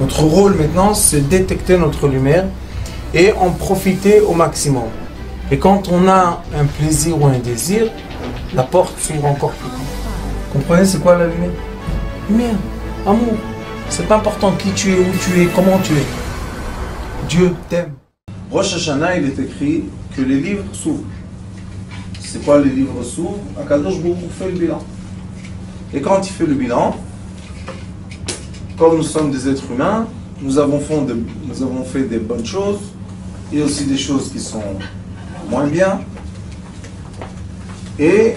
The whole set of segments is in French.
Notre rôle maintenant, c'est détecter notre lumière et en profiter au maximum. Et quand on a un plaisir ou un désir, la porte s'ouvre encore plus grand. Comprenez, c'est quoi la lumière? Lumière, amour. C'est pas important qui tu es, où tu es, comment tu es. Dieu t'aime. Rosh Hashanah, il est écrit que les livres s'ouvrent. C'est quoi les livres s'ouvrent? Akadosh Baruch Hu fait le bilan. Et quand il fait le bilan, comme nous sommes des êtres humains, nous avons fait des bonnes choses et aussi des choses qui sont moins bien. Et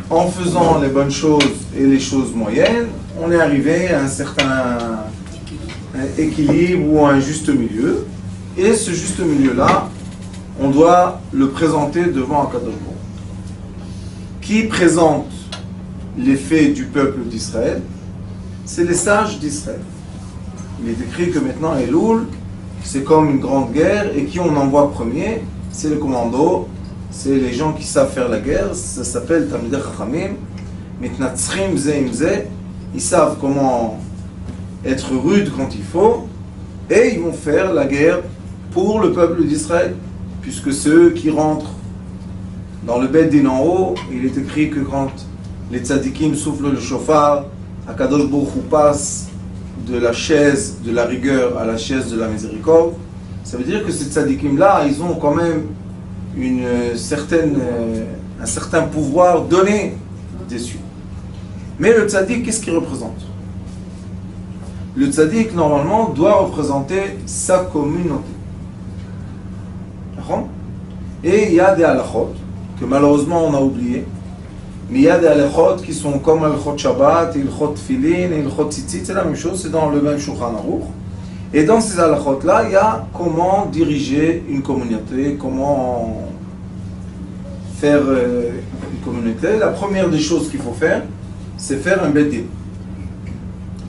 en faisant les bonnes choses et les choses moyennes, on est arrivé à un certain équilibre ou à un juste milieu. Et ce juste milieu-là, on doit le présenter devant Akadosh Baruch Hu. Qui présente les faits du peuple d'Israël? C'est les sages d'Israël. Il est écrit que maintenant Elul, c'est comme une grande guerre, et qui on envoie premier? C'est le commando, c'est les gens qui savent faire la guerre, ça s'appelle Talmidei Chachamim, Mitnatzrim ze im ze, ils savent comment être rude quand il faut, et ils vont faire la guerre pour le peuple d'Israël, puisque ceux qui rentrent dans le Beth Din en haut, il est écrit que quand les tzadikim soufflent le shofar, Akadosh Baruch Hu passe de la chaise de la rigueur à la chaise de la miséricorde. Ça veut dire que ces tzadikim-là, ils ont quand même un certain pouvoir donné dessus. Mais le tzadik, qu'est-ce qu'il représente? Le tzadik, normalement, doit représenter sa communauté. Et il y a des halachot que malheureusement on a oublié. Mais il y a des halachot qui sont comme halachot Shabbat, halachot Tfilin, halachot Tzitzit, c'est la même chose, c'est dans le même Shulchan Aruch. Et dans ces halachot-là, il y a comment diriger une communauté, comment faire une communauté. La première des choses qu'il faut faire, c'est faire un Beth Din.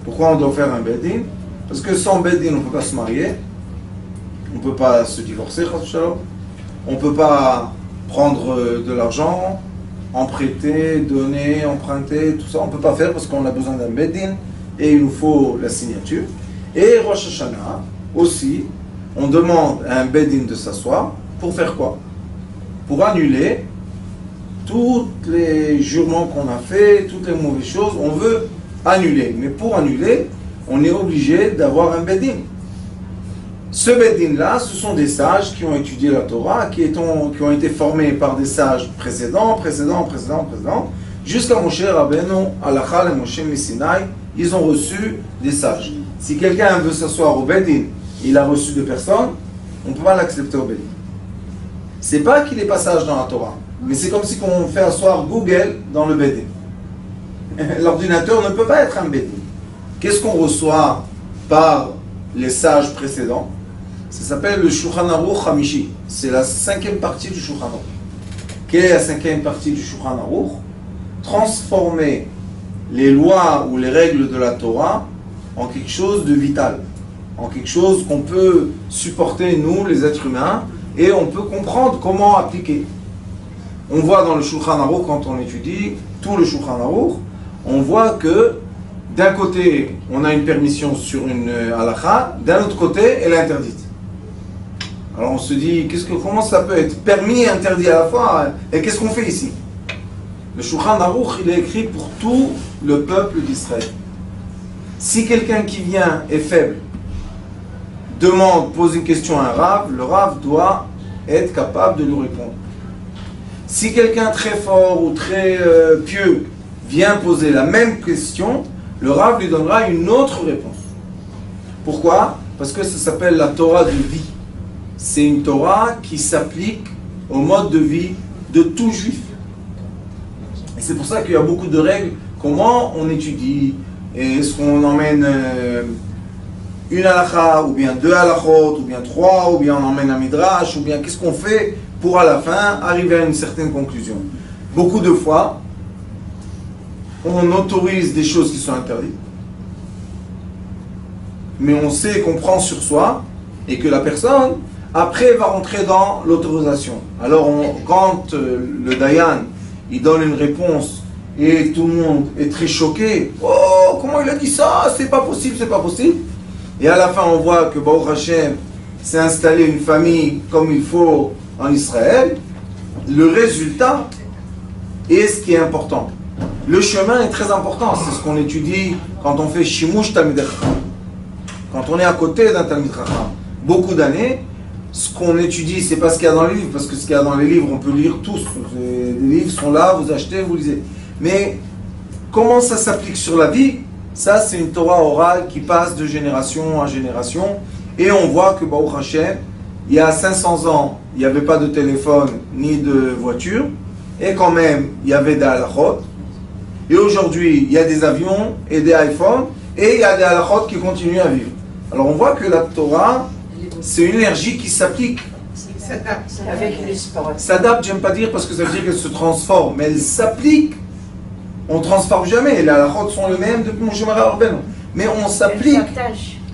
Pourquoi on doit faire un Beth Din? Parce que sans Beth Din, on ne peut pas se marier, on ne peut pas se divorcer, on ne peut pas prendre de l'argent, emprunter, donner, emprunter, tout ça, on ne peut pas faire parce qu'on a besoin d'un Beth Din et il nous faut la signature. Et Rosh Hashanah, aussi, on demande à un Beth Din de s'asseoir pour faire quoi? Pour annuler tous les jurements qu'on a fait, toutes les mauvaises choses, on veut annuler. Mais pour annuler, on est obligé d'avoir un Beth Din. Ce Beth Din-là, ce sont des sages qui ont étudié la Torah, qui ont été formés par des sages précédents, jusqu'à Moshe Rabbeinu, Halakha et Moshe Sinai, ils ont reçu des sages. Si quelqu'un veut s'asseoir au Beth Din, il a reçu de personne, on ne peut pas l'accepter au Beth Din. C'est pas qu'il est pas sage dans la Torah, mais c'est comme si on fait asseoir Google dans le Beth Din. L'ordinateur ne peut pas être un Beth Din. Qu'est-ce qu'on reçoit par les sages précédents? Ça s'appelle le Shulchan Aruch Hamishi. C'est la 5e partie du Shulchan Aruch. Quelle est la 5e partie du Shulchan Aruch? Transformer les lois ou les règles de la Torah en quelque chose de vital, en quelque chose qu'on peut supporter, nous, les êtres humains, et on peut comprendre comment appliquer. On voit dans le Shulchan Aruch, quand on étudie tout le Shulchan Aruch, on voit que d'un côté, on a une permission sur une halakha, d'un autre côté, elle est interdite. Alors on se dit, comment ça peut être permis et interdit à la fois? Et qu'est-ce qu'on fait ici? Le Shulchan Aruch, il est écrit pour tout le peuple d'Israël. Si quelqu'un qui vient est faible, pose une question à un Rav, le Rav doit être capable de lui répondre. Si quelqu'un très fort ou très pieux vient poser la même question, le Rav lui donnera une autre réponse. Pourquoi? Parce que ça s'appelle la Torah de vie. C'est une Torah qui s'applique au mode de vie de tout juif. Et c'est pour ça qu'il y a beaucoup de règles. Comment on étudie? Est-ce qu'on emmène une halakha, ou bien 2 halakhot, ou bien 3, ou bien on emmène un midrash, ou bien qu'est-ce qu'on fait pour à la fin arriver à une certaine conclusion? Beaucoup de fois, on autorise des choses qui sont interdites, mais on sait qu'on prend sur soi et que la personne, après, va rentrer dans l'autorisation. Alors, quand le Dayan, il donne une réponse et tout le monde est très choqué, oh, comment il a dit ça? C'est pas possible, c'est pas possible. Et à la fin, on voit que Baruch Hashem s'est installé une famille comme il faut en Israël. Le résultat est ce qui est important. Le chemin est très important. C'est ce qu'on étudie quand on fait Shimush Talmid Chacham. Quand on est à côté d'un Talmid Chacham, beaucoup d'années, ce qu'on étudie, c'est pas ce qu'il y a dans les livres, parce que ce qu'il y a dans les livres, on peut lire tous. Les livres sont là, vous achetez, vous lisez. Mais comment ça s'applique sur la vie? Ça, c'est une Torah orale qui passe de génération en génération. Et on voit que Baruch Hashem, il y a 500 ans, il n'y avait pas de téléphone ni de voiture. Et quand même, il y avait des halachot. Et aujourd'hui, il y a des avions et des iPhones. Et il y a des halachot qui continuent à vivre. Alors on voit que la Torah, c'est une énergie qui s'applique. Avec les sports. S'adapte, j'aime pas dire parce que ça veut dire qu'elle se transforme. Mais elle s'applique. On ne transforme jamais. Les halachot sont les mêmes depuis Moshe Rabbeinu. Mais on s'applique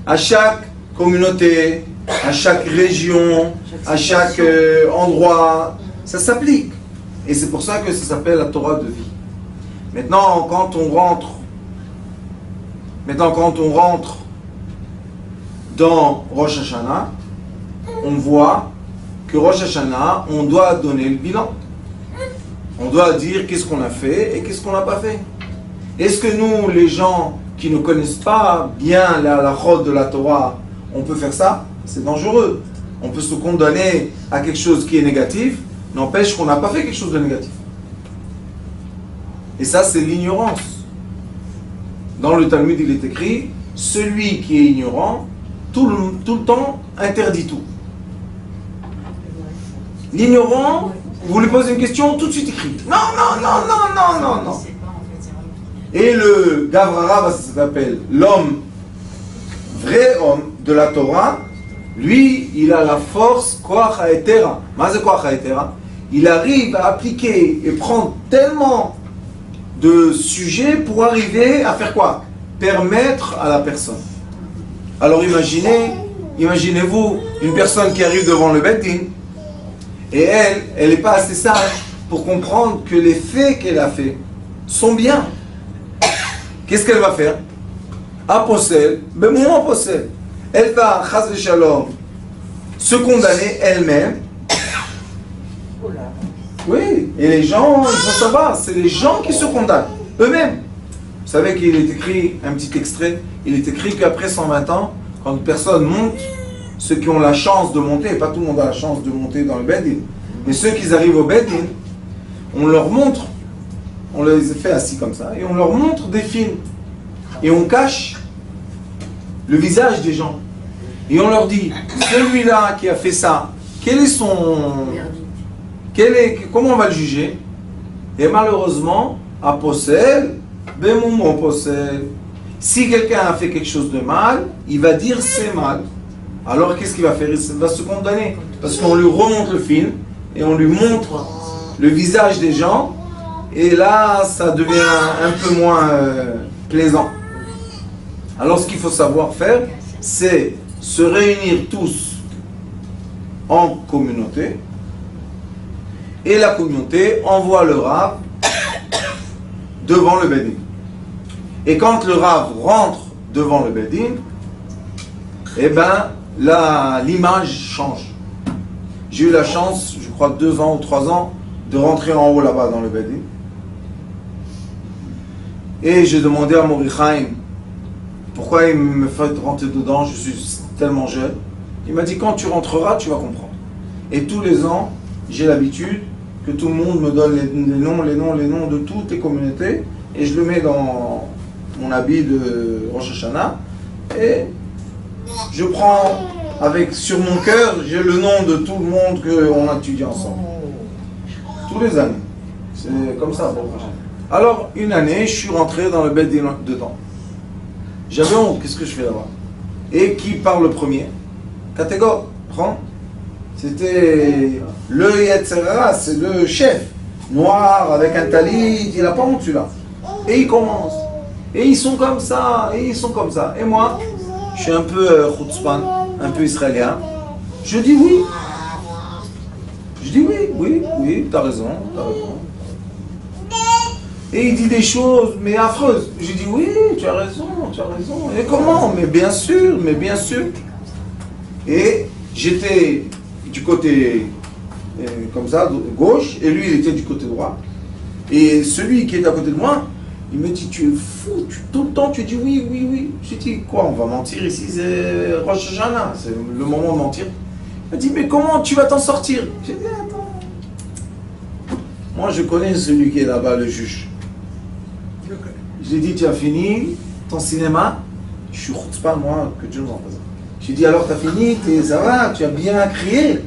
à chaque communauté, à chaque région, à chaque endroit. Ça s'applique. Et c'est pour ça que ça s'appelle la Torah de vie. Maintenant, quand on rentre dans Rosh Hashanah, on voit que Rosh Hashanah, on doit donner le bilan. On doit dire qu'est-ce qu'on a fait et qu'est-ce qu'on n'a pas fait. Est-ce que nous, les gens qui ne connaissent pas bien la halachot de la Torah, on peut faire ça? C'est dangereux. On peut se condamner à quelque chose qui est négatif, n'empêche qu'on n'a pas fait quelque chose de négatif. Et ça, c'est l'ignorance. Dans le Talmud, il est écrit, celui qui est ignorant, tout le temps, interdit tout. L'ignorant, vous lui posez une question, tout de suite écrit. Non. Et le Gavrara, ça s'appelle l'homme, vrai homme de la Torah, lui, il a la force, Koach HaEtera. Mazé Koach HaEtera. Il arrive à appliquer et prendre tellement de sujets pour arriver à faire quoi? Permettre à la personne. Alors imaginez-vous une personne qui arrive devant le Beit Din et elle n'est pas assez sage pour comprendre que les faits qu'elle a faits sont bien. Qu'est-ce qu'elle va faire? Aposel, Bemouan Aposel. Elle va, Chas Shalom, se condamner elle-même. Oui, et les gens, il faut savoir, c'est les gens qui se condamnent, eux-mêmes. Vous savez qu'il est écrit, un petit extrait, il est écrit qu'après 120 ans, quand une personne monte, ceux qui ont la chance de monter, et pas tout le monde a la chance de monter dans le Beit Din, mais ceux qui arrivent au Beit Din, on leur montre, on les fait assis comme ça, et on leur montre des films, et on cache le visage des gens, et on leur dit, celui-là qui a fait ça, quel est son... comment on va le juger? Et malheureusement, à Possel, Bemoumon Possel, si quelqu'un a fait quelque chose de mal, il va dire c'est mal. Alors qu'est-ce qu'il va faire? Il va se condamner. Parce qu'on lui remonte le film et on lui montre le visage des gens. Et là, ça devient un peu moins plaisant. Alors ce qu'il faut savoir faire, c'est se réunir tous en communauté. Et la communauté envoie le Rav devant le Beit Din. Et quand le Rav rentre devant le Beit Din, eh bien, l'image change. J'ai eu la chance, je crois 2 ans ou 3 ans, de rentrer en haut là-bas dans le Beit Din. Et j'ai demandé à Morichaim pourquoi il me fait rentrer dedans, je suis tellement jeune. Il m'a dit, quand tu rentreras, tu vas comprendre. Et tous les ans, j'ai l'habitude que tout le monde me donne les noms de toutes les communautés, et je le mets dans mon habit de Rosh Hashanah, et je prends sur mon cœur, j'ai le nom de tout le monde qu'on a étudié ensemble. Tous les années. C'est comme ça. Alors, une année, je suis rentré dans le Beit Din dedans. J'avais honte, qu'est-ce que je fais là-bas? Et qui parle le premier? Catégore, prends. C'était le Yetzera, c'est le chef, noir, avec un talit, il n'a pas honte celui-là. Et il commence. Et ils sont comme ça, et ils sont comme ça. Et moi, je suis un peu chutzpan, un peu israélien. Je dis oui. Je dis oui, t'as raison. Et il dit des choses, mais affreuses. J'ai dit, oui, tu as raison, tu as raison. Et comment? Mais bien sûr, mais bien sûr. Et j'étais du côté, comme ça, gauche, et lui, il était du côté droit. Et celui qui est à côté de moi, il me dit, tu es fou, tout le temps tu dis oui, oui, oui. J'ai dit, quoi, on va mentir ici, c'est Rosh Hashanah, c'est le moment de mentir. Il m'a dit, mais comment tu vas t'en sortir? J'ai dit, attends. Moi, je connais celui qui est là-bas, le juge. Je lui ai dit, tu as fini ton cinéma? Je suis pas moi, que Dieu nous en présente. Je lui ai dit, alors tu as fini, ça va, tu as bien crié.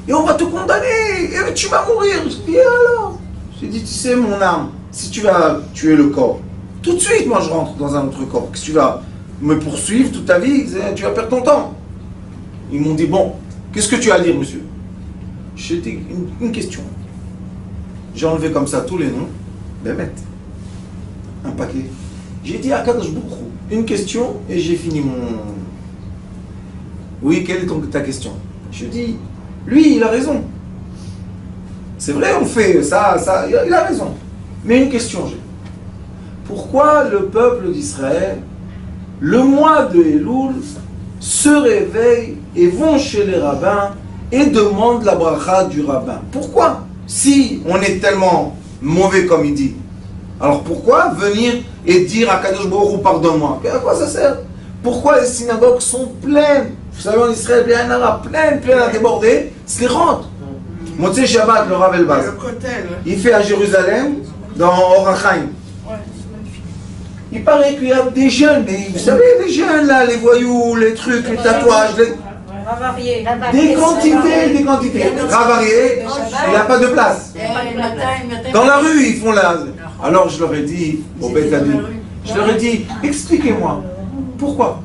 Et on va te condamner, et tu vas mourir. Je lui ai dit, alors? Je lui ai dit, tu sais, mon âme, si tu vas tuer le corps, tout de suite, moi je rentre dans un autre corps. Que tu vas me poursuivre toute ta vie, tu vas perdre ton temps. Ils m'ont dit, bon, qu'est-ce que tu as à dire, monsieur? J'ai dit, une question. J'ai enlevé comme ça tous les noms, Bémet, un paquet. J'ai dit à Kadosh Baruch Hu, une question et j'ai fini mon... Oui, quelle est ta question? Je dis, lui, il a raison. C'est vrai, on fait ça, il a raison. Mais une question, j'ai. Pourquoi le peuple d'Israël, le mois de Elul, se réveille et vont chez les rabbins et demandent la bracha du rabbin? Pourquoi? Si on est tellement mauvais comme il dit, alors pourquoi venir et dire à Kadosh Baruch Hu, pardonne-moi? À quoi ça sert? Pourquoi les synagogues sont pleines? Vous savez, en Israël, il y a un arabe plein à déborder, c'est les rentres. Motzei Shabbat, le Rav Elbaz, il fait à Jérusalem, dans Or HaChaim. Il paraît qu'il y a des jeunes, mais vous savez, les jeunes là, les voyous, les trucs, les tatouages, des quantités. Ravarié, il n'a pas de place. Dans la rue, ils font là. Alors je leur ai dit, au Beth Adi, je leur ai dit, expliquez-moi, pourquoi?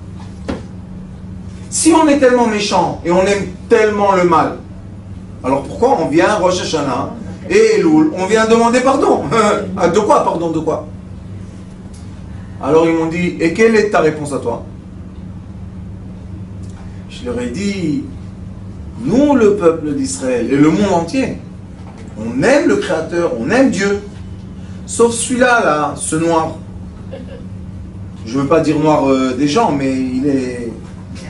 Si on est tellement méchant et on aime tellement le mal, alors pourquoi on vient Rosh Hashanah et Elul, on vient demander pardon? De quoi, pardon, de quoi? Alors ils m'ont dit, et quelle est ta réponse à toi? Je leur ai dit, nous le peuple d'Israël et le monde entier, on aime le Créateur, on aime Dieu, sauf celui-là, là, ce noir. Je ne veux pas dire noir des gens, mais il est...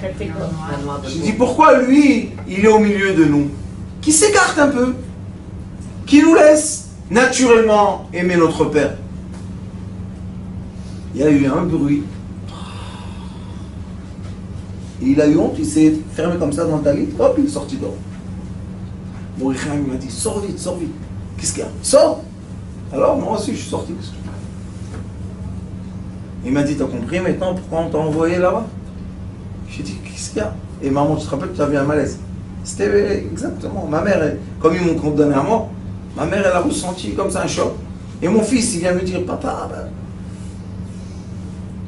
Je dis, pourquoi lui, il est au milieu de nous? Qui s'écarte un peu, qui nous laisse naturellement aimer notre Père. Il y a eu un bruit. Et il a eu honte, il s'est fermé comme ça dans le talit, hop, il est sorti dehors. Morichaim m'a dit, sors vite, sors vite. Qu'est-ce qu'il y a? Sors! Alors moi aussi je suis sorti. Il m'a dit, t'as compris maintenant pourquoi on t'a envoyé là-bas? J'ai dit, qu'est-ce qu'il y a? Et maman, tu te rappelles, tu as vu un malaise. C'était exactement, ma mère, comme ils m'ont condamné à mort, ma mère elle a ressenti comme ça un choc. Et mon fils il vient me dire, papa,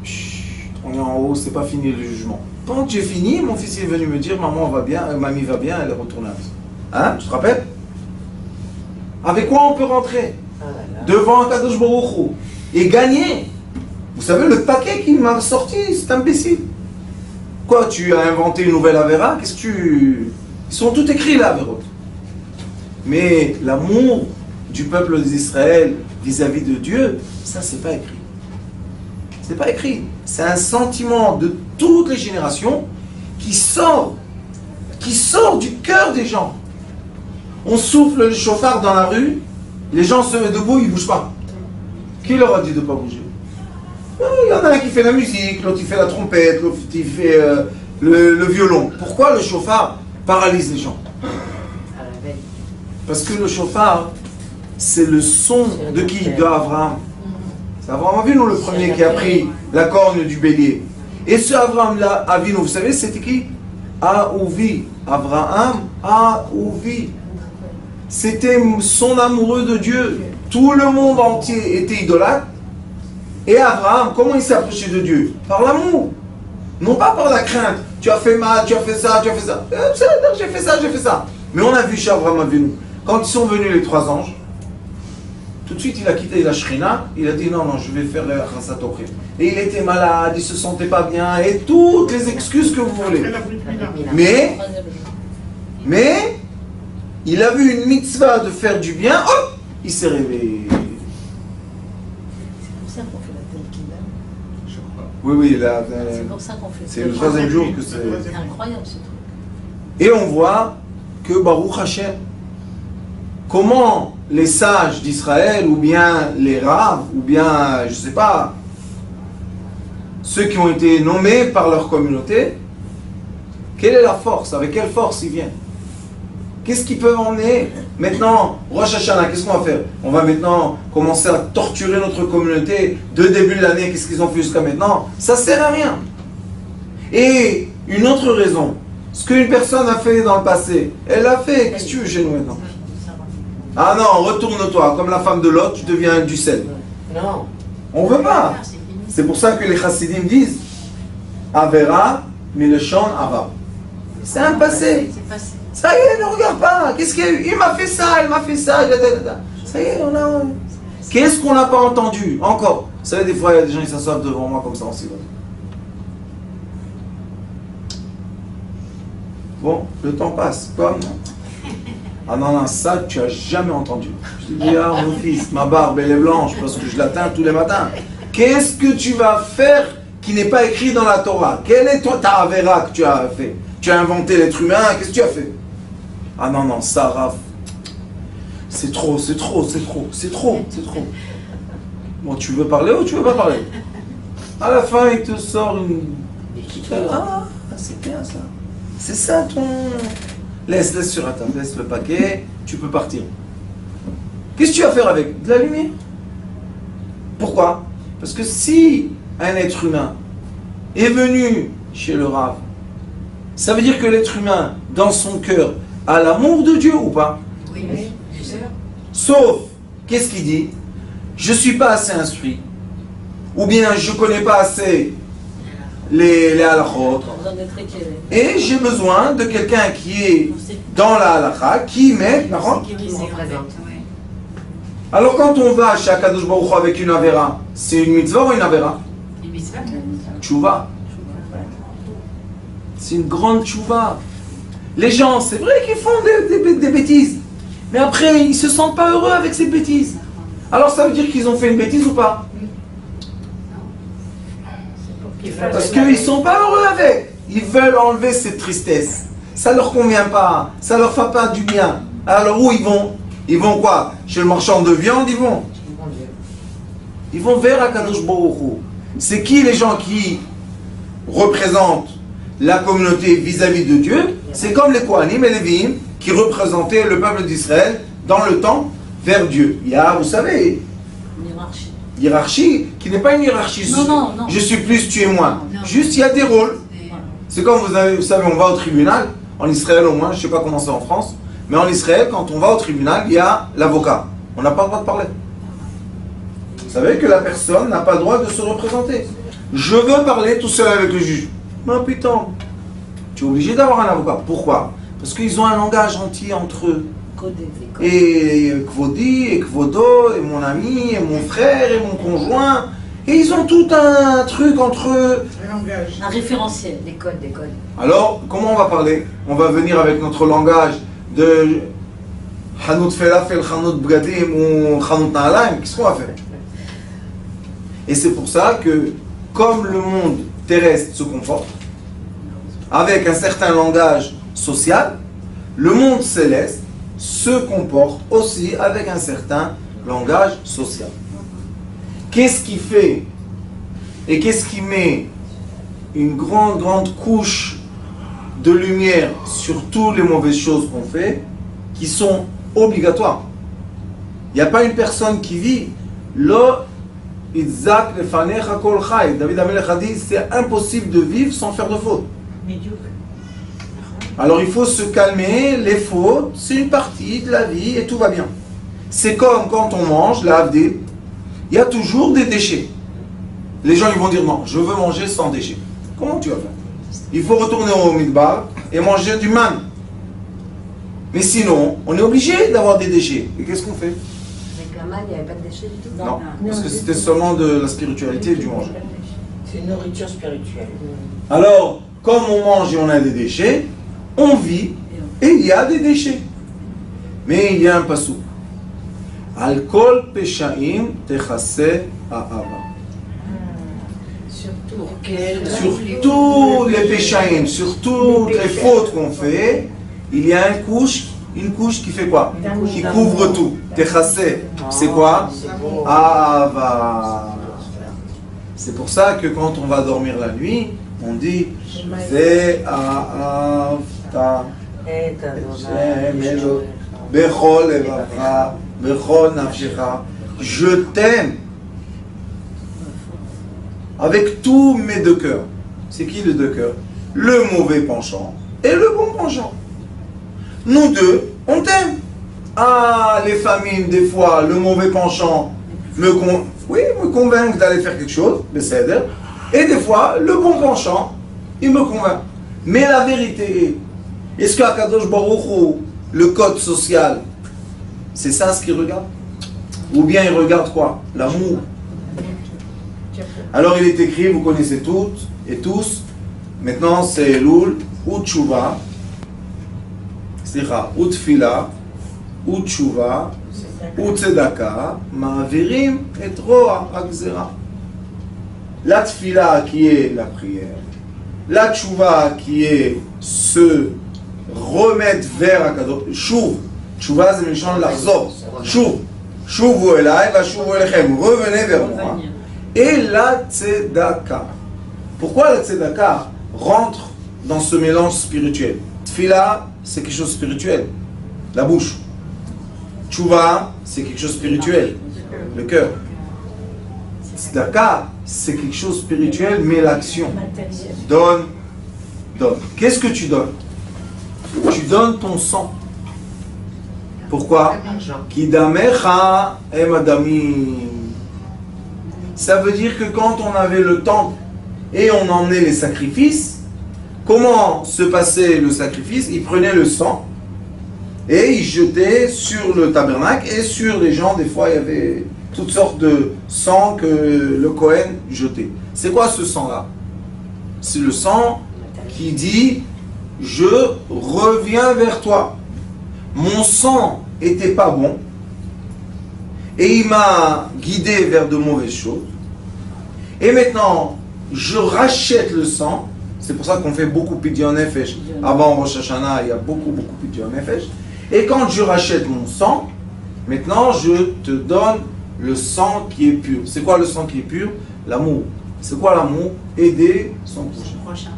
chut, on est en haut, c'est pas fini le jugement. Quand j'ai fini, mon fils est venu me dire, maman va bien, mamie va bien, elle est retournée à la maison. Hein, tu te rappelles? Avec quoi on peut rentrer devant un Kadosh Baruch Hu et gagner? Vous savez le paquet qu'il m'a sorti, c'est imbécile. Quoi, tu as inventé une nouvelle Avera? Qu'est-ce que tu... Ils sont tous écrits là, Averot. Mais l'amour du peuple d'Israël vis-à-vis de Dieu, ça c'est pas écrit. C'est pas écrit. C'est un sentiment de toutes les générations qui sort du cœur des gens. On souffle le chauffard dans la rue, les gens se mettent debout, ils ne bougent pas. Qui leur a dit de ne pas bouger? Il y en a un qui fait la musique, l'autre il fait la trompette, l'autre il fait le violon. Pourquoi le chauffard paralyse les gens? Parce que le chauffard, c'est le son de qui? De Abraham. C'est Abraham Avinu le premier qui a pris la corne du bélier. Et ce Abraham-là, Avinu, vous savez, c'était qui? Aouvi. Abraham, Aouvi. C'était son amoureux de Dieu. Tout le monde entier était idolâtre. Et Abraham, comment il s'est approché de Dieu? Par l'amour. Non pas par la crainte. Tu as fait mal, tu as fait ça, tu as fait ça. J'ai fait ça, j'ai fait ça. Mais on a vu chez Abraham Avinu, quand ils sont venus les trois anges, tout de suite il a quitté la Shrina, il a dit non, je vais faire Chassat Ochim. Et il était malade, il se sentait pas bien, et toutes les excuses que vous voulez. Mais, il a vu une mitzvah de faire du bien, hop, il s'est réveillé. Oui, là, C'est pour ça qu'on fait. c'est le troisième jour que c'est. C'est incroyable ce truc. Et on voit que Baruch Hashem, comment les sages d'Israël, ou bien les raves, ou bien, je sais pas, ceux qui ont été nommés par leur communauté, quelle est la force? Avec quelle force ils viennent? Qu'est-ce qu'ils peuvent emmener? Maintenant, Rosh Hashanah, qu'est-ce qu'on va faire? On va maintenant commencer à torturer notre communauté de début de l'année, qu'est-ce qu'ils ont fait jusqu'à maintenant? Ça sert à rien. Et une autre raison, ce qu'une personne a fait dans le passé, elle l'a fait, qu'est-ce que tu veux chez nous maintenant? Ah non, retourne-toi, comme la femme de Lot, tu deviens du sel. Non. On veut pas. C'est pour ça que les chassidim disent Avera, Mileshon, Ava. C'est un passé. C'est passé. Ça y est, ne regarde pas. Qu'est-ce qu'il y a eu? Il m'a fait ça, elle m'a fait ça. Ça y est, on a. Qu'est-ce qu'on n'a pas entendu? Encore. Vous savez, des fois, il y a des gens qui s'assoient devant moi comme ça en silence. Bon, le temps passe. Quoi? Ah non, ça, tu as jamais entendu. Je te dis, ah mon fils, ma barbe, elle est blanche parce que je l'atteins tous les matins. Qu'est-ce que tu vas faire qui n'est pas écrit dans la Torah? Quelle est ta Avera que tu as fait? Tu as inventé l'être humain, qu'est-ce que tu as fait? Ah non, ça, Raph, c'est trop. Bon, tu veux parler ou tu veux pas parler? À la fin, il te sort une... Ah, c'est bien ça. C'est ça ton... Laisse sur la table, laisse le paquet, tu peux partir. Qu'est-ce que tu vas faire avec? De la lumière. Pourquoi? Parce que si un être humain est venu chez le Rav, ça veut dire que l'être humain, dans son cœur, a l'amour de Dieu ou pas? Oui, c'est sûr. Sauf, qu'est-ce qu'il dit? Je ne suis pas assez instruit. Ou bien je ne connais pas assez les halachot. Et j'ai besoin de quelqu'un qui est dans la halacha, qui met... Alors quand on va chez Akadosh Baruch Hu avec une avera, c'est une mitzvah ou une avera? Une mitzvah. Tchouva. C'est une grande tchouva. Les gens, c'est vrai qu'ils font des bêtises. Mais après, ils ne se sentent pas heureux avec ces bêtises. Alors ça veut dire qu'ils ont fait une bêtise ou pas? Parce qu'ils ne sont pas heureux avec. Ils veulent enlever cette tristesse. Ça ne leur convient pas. Ça ne leur fait pas du bien. Alors où ils vont? Ils vont quoi? Chez le marchand de viande, ils vont? Ils vont vers Akadosh Baruch Hu. C'est qui les gens qui représentent la communauté vis-à-vis de Dieu? C'est comme les Kohanim et les Lévi'im qui représentaient le peuple d'Israël dans le temps vers Dieu. Il y a, vous savez, hiérarchie qui n'est pas une hiérarchie. Non. Je suis plus, tu es moins. Non. Juste, il y a des rôles. C'est comme vous savez, on va au tribunal, en Israël au moins, je ne sais pas comment c'est en France, mais en Israël, quand on va au tribunal, il y a l'avocat. On n'a pas le droit de parler. Vous savez que la personne n'a pas le droit de se représenter. Je veux parler tout seul avec le juge. Non, putain. Tu es obligé d'avoir un avocat. Pourquoi? Parce qu'ils ont un langage entier entre eux. Et Kvodi, et Kvodo, et mon ami, et mon frère, et mon conjoint. Et ils ont tout un truc entre eux. Un référentiel. Des codes. Alors, comment on va parler? On va venir avec notre langage de Hanout Felafel, Hanout Bgadim ou Hanout Na'alaim. Qu'est-ce qu'on va faire? Et c'est pour ça que, comme le monde terrestre se comporte, avec un certain langage social, le monde céleste se comporte aussi avec un certain langage social. Qu'est-ce qui fait et qu'est-ce qui met une grande couche de lumière sur toutes les mauvaises choses qu'on fait, qui sont obligatoires? Il n'y a pas une personne qui vit Lo itzak lefanecha kol chai. David Amelech a dit c'est impossible de vivre sans faire de fautes. Alors il faut se calmer, les fautes, c'est une partie de la vie et tout va bien. C'est comme quand on mange, la havdil, il y a toujours des déchets. Les gens ils vont dire non, je veux manger sans déchets. Comment tu vas faire? Il faut retourner au midbar et manger du man. Mais sinon, on est obligé d'avoir des déchets. Et qu'est-ce qu'on fait? Avec la manne, il n'y avait pas de déchets du tout. Non, parce que c'était seulement de la spiritualité et du manger. C'est une nourriture spirituelle. Alors, comme on mange et on a des déchets, on vit et il y a des déchets. Mais il y a un passou. Al kol peshaim techase ha'ava. Surtout Sur tous les péchaïm, sur toutes les fautes qu'on fait, il y a une couche qui fait quoi? Qui couvre tout. Techassé, c'est quoi? Ava. C'est pour ça que quand on va dormir la nuit, on dit Ve'ahavta Hashem Elok bechol levacha bechol nafshecha. Je t'aime avec tous mes deux cœurs. C'est qui les deux cœurs? Le mauvais penchant et le bon penchant. Nous deux, on t'aime. Ah, les famines, des fois, le mauvais penchant me convainc d'aller faire quelque chose, et des fois, le bon penchant, il me convainc. Mais la vérité est-ce qu'Akadosh Baruch Hu, le code social, c'est ça ce qu'il regarde? Ou bien il regarde quoi? L'amour. Alors il est écrit, vous connaissez toutes et tous, maintenant c'est Elul, ou Tshuva, c'est-à-dire ou Tfila, ou Tshuva, ou Tzedaka, Ma'avirim et Roa Agzera. La Tfila qui est la prière, la Tshuva qui est se remettre vers Akadosh, Shuv, Tshuva c'est le chant de l'Arzor, Shuv, Shuvu Elai, va Shuvu Elechem, revenez vers moi. Et la tzedaka. Pourquoi la tzedaka rentre dans ce mélange spirituel? Tfila, c'est quelque chose de spirituel, la bouche. Tshuva, c'est quelque chose de spirituel, le cœur. Tzedaka, c'est quelque chose de spirituel, mais l'action. Donne, donne. Qu'est-ce que tu donnes? Tu donnes ton sang. Pourquoi? Kidamecha emadami. Ça veut dire que quand on avait le temple et on emmenait les sacrifices, comment se passait le sacrifice? Il prenait le sang et il jetait sur le tabernacle et sur les gens. Des fois, il y avait toutes sortes de sang que le Kohen jetait. C'est quoi ce sang-là? C'est le sang qui dit « Je reviens vers toi. Mon sang n'était pas bon et il m'a guidé vers de mauvaises choses. Et maintenant, je rachète le sang. » C'est pour ça qu'on fait beaucoup Pidyon Nefesh. Avant Rosh Hashanah, il y a beaucoup Pidyon Nefesh. Et quand je rachète mon sang, maintenant je te donne le sang qui est pur. C'est quoi le sang qui est pur? L'amour. C'est quoi l'amour? Aider son prochain.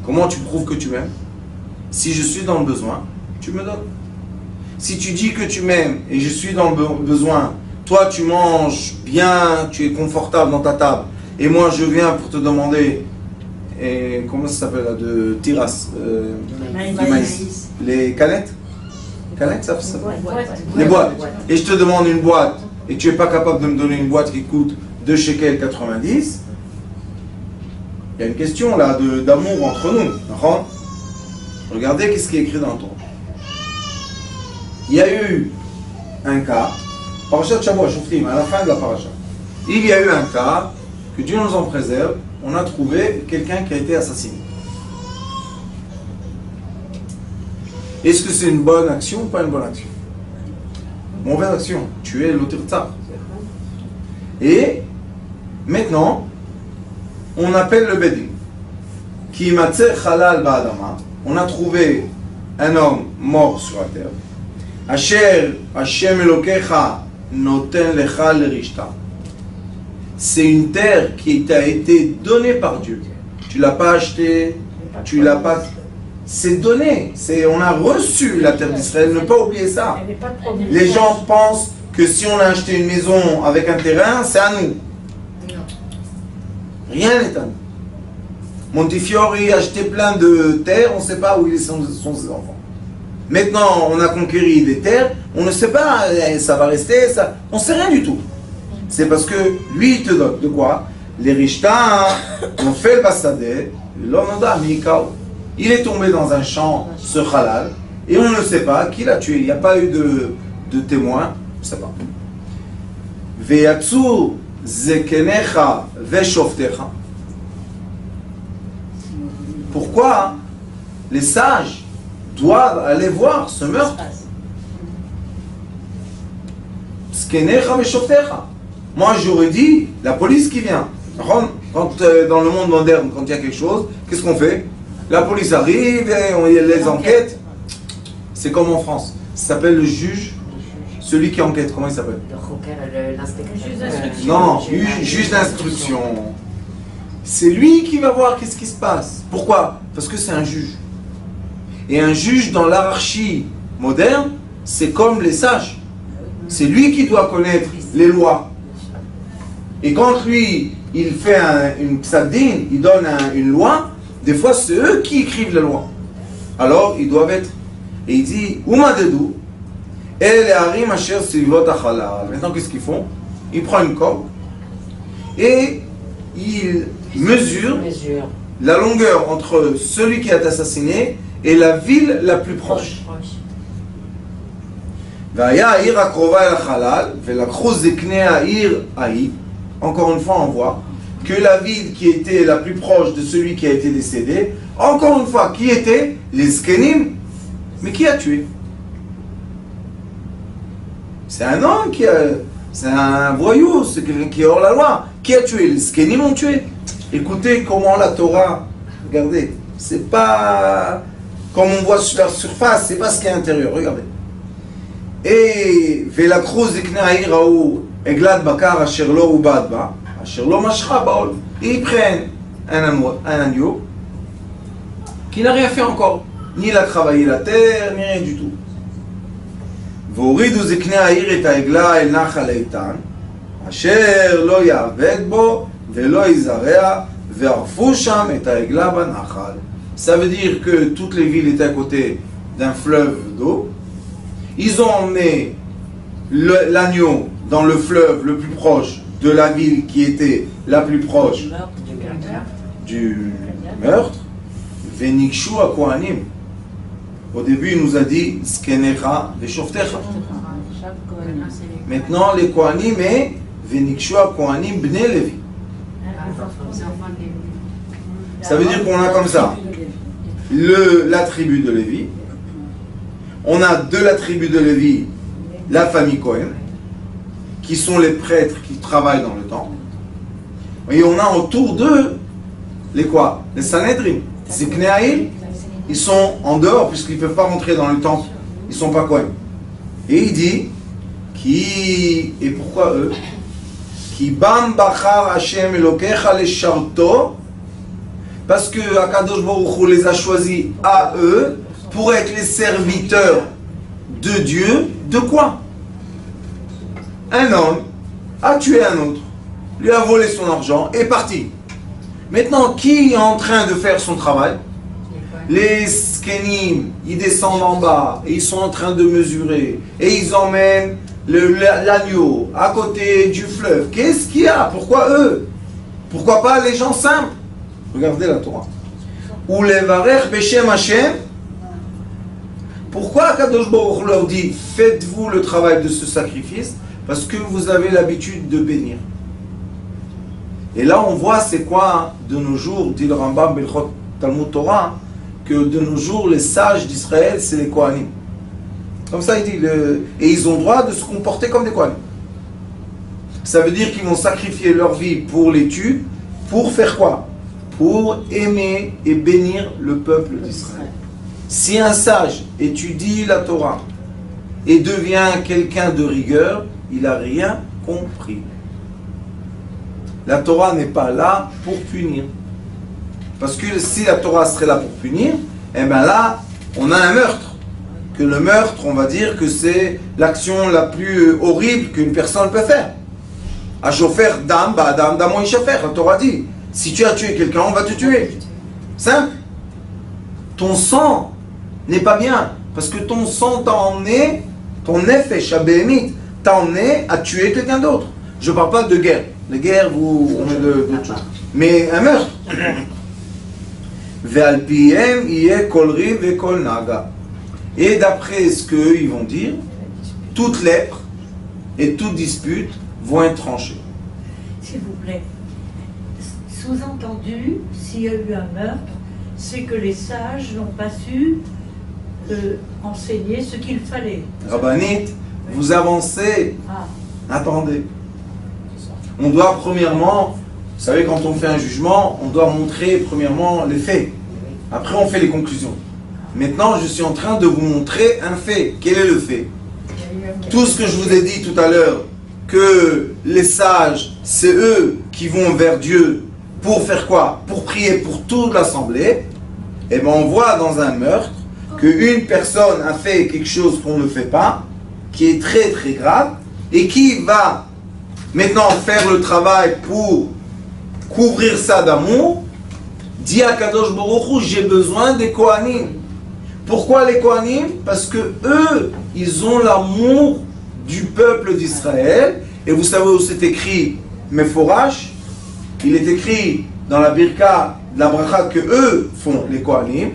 Comment tu prouves que tu m'aimes? Si je suis dans le besoin, tu me donnes. Si tu dis que tu m'aimes et je suis dans le besoin, toi tu manges bien, tu es confortable dans ta table, et moi je viens pour te demander, et comment ça s'appelle là, de tiras, du maïs, les canettes? Canettes, ça s'appelle? Les boîtes. Et je te demande une boîte, et tu n'es pas capable de me donner une boîte qui coûte 2 shekels 90, il y a une question là d'amour entre nous. Regardez qu'est-ce qui est écrit dans le Torah. Il y a eu un cas, Parashat Shavua Shoftim, à la fin de la Parashat, il y a eu un cas, que Dieu nous en préserve, on a trouvé quelqu'un qui a été assassiné. Est-ce que c'est une bonne action ou pas une bonne action? Mauvaise action, tuer l'autre tsar. Et maintenant, on appelle le Bedin. Ki matzer halal ba'adama. On a trouvé un homme mort sur la terre. Asher Hashem Elokecha noten lecha lerishta. C'est une terre qui t'a été donnée par Dieu. Tu l'as pas acheté, tu l'as pas. C'est donné. On a reçu la terre d'Israël. Ne pas oublier ça. Les gens pensent que si on a acheté une maison avec un terrain, c'est à nous. Rien n'est à nous. Montefiore a acheté plein de terres, on ne sait pas où ils sont ses enfants. Maintenant, on a conquéri des terres, on ne sait pas, ça va rester, ça, on ne sait rien du tout. C'est parce que lui, il te donne de quoi? Les Rishta ont fait le Bassadeh, l'Onoda Mikao. Il est tombé dans un champ, ce halal, et on ne sait pas qui l'a tué. Il n'y a pas eu de témoin, on ne sait pas. Veyatsu zekenecha veshoftecha. Pourquoi les sages doivent aller voir ce meurtre? Zkenecha veshoftecha. Moi, j'aurais dit, la police qui vient. Quand dans le monde moderne, quand il y a quelque chose, qu'est-ce qu'on fait? La police arrive et on y a les enquêtes. C'est comme en France. Ça s'appelle le juge, celui qui enquête. Comment il s'appelle? L'inspecteur. Non, juge d'instruction. C'est lui qui va voir qu'est-ce qui se passe. Pourquoi? Parce que c'est un juge. Et un juge dans l'hierarchie moderne, c'est comme les sages. C'est lui qui doit connaître les lois. Et quand lui, il fait une psadine, il donne une loi, des fois c'est eux qui écrivent la loi. Alors ils doivent être. Et il dit, Oumadedou, et les harim asher sivot achalal. Maintenant qu'est-ce qu'ils font? Ils prennent une corde et ils mesurent la longueur entre celui qui est assassiné et la ville la plus proche. Encore une fois, on voit que la ville qui était la plus proche de celui qui a été décédé, encore une fois, qui était les Zkenim. Mais qui a tué? C'est un homme c'est un voyou, c'est quelqu'un qui est hors la loi. Qui a tué? Les Zkenim ont tué. Écoutez comment la Torah, regardez, c'est pas comme on voit sur la surface, c'est pas ce qui est à l'intérieur, regardez. Et Velakru Zikne Aïraou Eglad Bakar Asherlo ou Badba, Asherlo Mashra Baol. Ils prennent un agneau qui n'a rien fait encore. Ni il a travaillé la terre, ni rien du tout. Voridu Zikne Aïr et Aïgla El Nachal Eitan, Asher Lo Yaved Bo, Velo Izarea, Verfou Sham et Aïgla Banachal. Ça veut dire que toutes les villes étaient à côté d'un fleuve d'eau. Ils ont emmené l'agneau dans le fleuve le plus proche de la ville qui était la plus proche du meurtre. Venikshu à Kohanim. Au début, il nous a dit Skenecha Veshoftecha. Maintenant, les Kohanim et Venikshu à Kohanim Bnei Levi. Ça veut dire qu'on a comme ça la tribu de Lévi. On a de la tribu de Lévi la famille Cohen, qui sont les prêtres qui travaillent dans le temple. Et on a autour d'eux les quoi? Les Sanhedrin. C'est Knéaïl. Ils sont en dehors puisqu'ils ne peuvent pas rentrer dans le temple. Ils ne sont pas Cohen. Et il dit qui et pourquoi eux? Qui bam bachar Hashem Elokecha les sharto, parce que Akadosh Baruch Hu les a choisis à eux pour être les serviteurs de Dieu. De quoi? Un homme a tué un autre, lui a volé son argent et est parti. Maintenant, qui est en train de faire son travail? Les Skenim, ils descendent en bas et ils sont en train de mesurer et ils emmènent l'agneau à côté du fleuve. Qu'est-ce qu'il y a? Pourquoi eux? Pourquoi pas les gens simples? Regardez la Torah. Ou les varech beshem Hashem. Pourquoi Kadosh Baruch leur dit faites-vous le travail de ce sacrifice? Parce que vous avez l'habitude de bénir. Et là on voit c'est quoi de nos jours, dit le Rambam Belchot Talmud Torah, que de nos jours les sages d'Israël c'est les Kohanim. Comme ça il dit, et ils ont le droit de se comporter comme des Kohanim. Ça veut dire qu'ils vont sacrifier leur vie pour les tuer, pour faire quoi? Pour aimer et bénir le peuple d'Israël. Si un sage étudie la Torah et devient quelqu'un de rigueur, il n'a rien compris. La Torah n'est pas là pour punir. Parce que si la Torah serait là pour punir, eh bien là, on a un meurtre. Que le meurtre, on va dire que c'est l'action la plus horrible qu'une personne peut faire. À chauffer dam, bah dam, dam, on chauffer. La Torah dit, si tu as tué quelqu'un, on va te tuer. Simple. Ton sang n'est pas bien. Parce que ton sang t'a emmené, ton nefesh abémite, t'a emmené à tuer quelqu'un d'autre. Je ne parle pas de guerre. Les guerres, on est d'autres choses. Mais un meurtre. Ve'alpiem yeh kol riv ve kol naga. Et d'après ce qu'ils vont dire, toute lèpre et toute dispute vont être tranchées. S'il vous plaît, sous-entendu, s'il y a eu un meurtre, c'est que les sages n'ont pas su enseigner ce qu'il fallait. Rabbanit, vous avancez. Ah. Attendez. On doit premièrement, vous savez, quand on fait un jugement, on doit montrer premièrement les faits. Après, on fait les conclusions. Maintenant, je suis en train de vous montrer un fait. Quel est le fait? Tout ce que je vous ai dit tout à l'heure, que les sages, c'est eux qui vont vers Dieu pour faire quoi? Pour prier pour toute l'assemblée. Et bien, on voit dans un meurtre qu'une personne a fait quelque chose qu'on ne fait pas, qui est très très grave, et qui va maintenant faire le travail pour couvrir ça d'amour. Dit à Kadosh Baruch Hu, j'ai besoin des Kohanim. Pourquoi les Kohanim? Parce que eux, ils ont l'amour du peuple d'Israël. Et vous savez où c'est écrit Meforash? Il est écrit dans la Birka, la bracha que eux font, les Kohanim.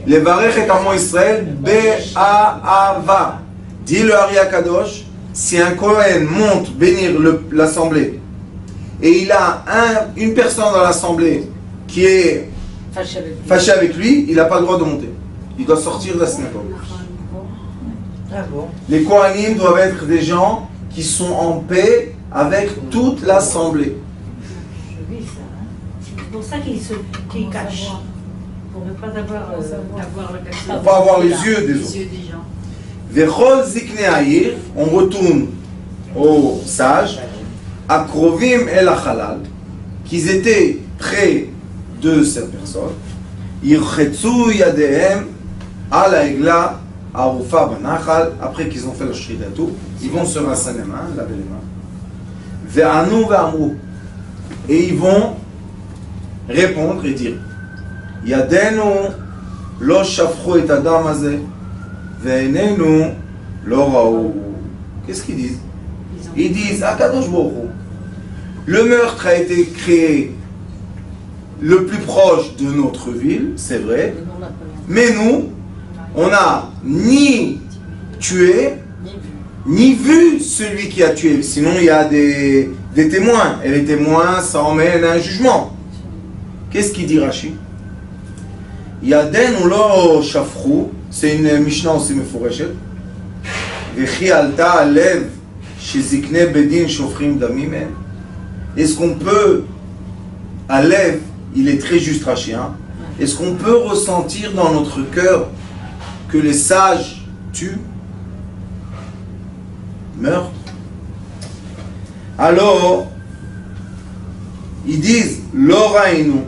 Les Varech et Amo Israël Be'ahava. Dit le Ari Kadosh, si un Kohen monte bénir l'assemblée et il a une personne dans l'assemblée qui est fâché avec lui, il n'a pas le droit de monter. Il doit sortir de la synagogue. Les Kohanim doivent être des gens qui sont en paix avec toute l'assemblée. C'est pour ça qu'ils cachent. Pour ne pas avoir la question. Pour pas avoir les yeux des autres. Vechol zikne ha'ir, on retourne aux sages, akrovim el achalal, qu'ils étaient près de cette personne, irchetzu yadehem al ha'egla arufa banachal, après qu'ils ont fait le shridatou, ils vont se masser les mains, laver les mains, ve'anu ve'amru, et ils vont répondre et dire, yadenu lo shafchu et adam hazeh, ve'enenu lo ra'u. Qu'est-ce qu'ils disent? Ils disent, Akadosh Baruch Hu, le meurtre a été créé le plus proche de notre ville, c'est vrai, mais nous, on n'a ni tué, ni vu celui qui a tué. Sinon, il y a des témoins, et les témoins, ça emmène à un jugement. Qu'est-ce qu'il dit Rashi? Yadenu lo shafchu, c'est une Mishnah aussi meforeshet. Vechi alta alev shezikne bedin shofrim damim. Est-ce qu'on peut, alev, il est très juste Rashi, hein? Est-ce qu'on peut ressentir dans notre cœur que les sages tuent, meurent? Alors, ils disent lo rainu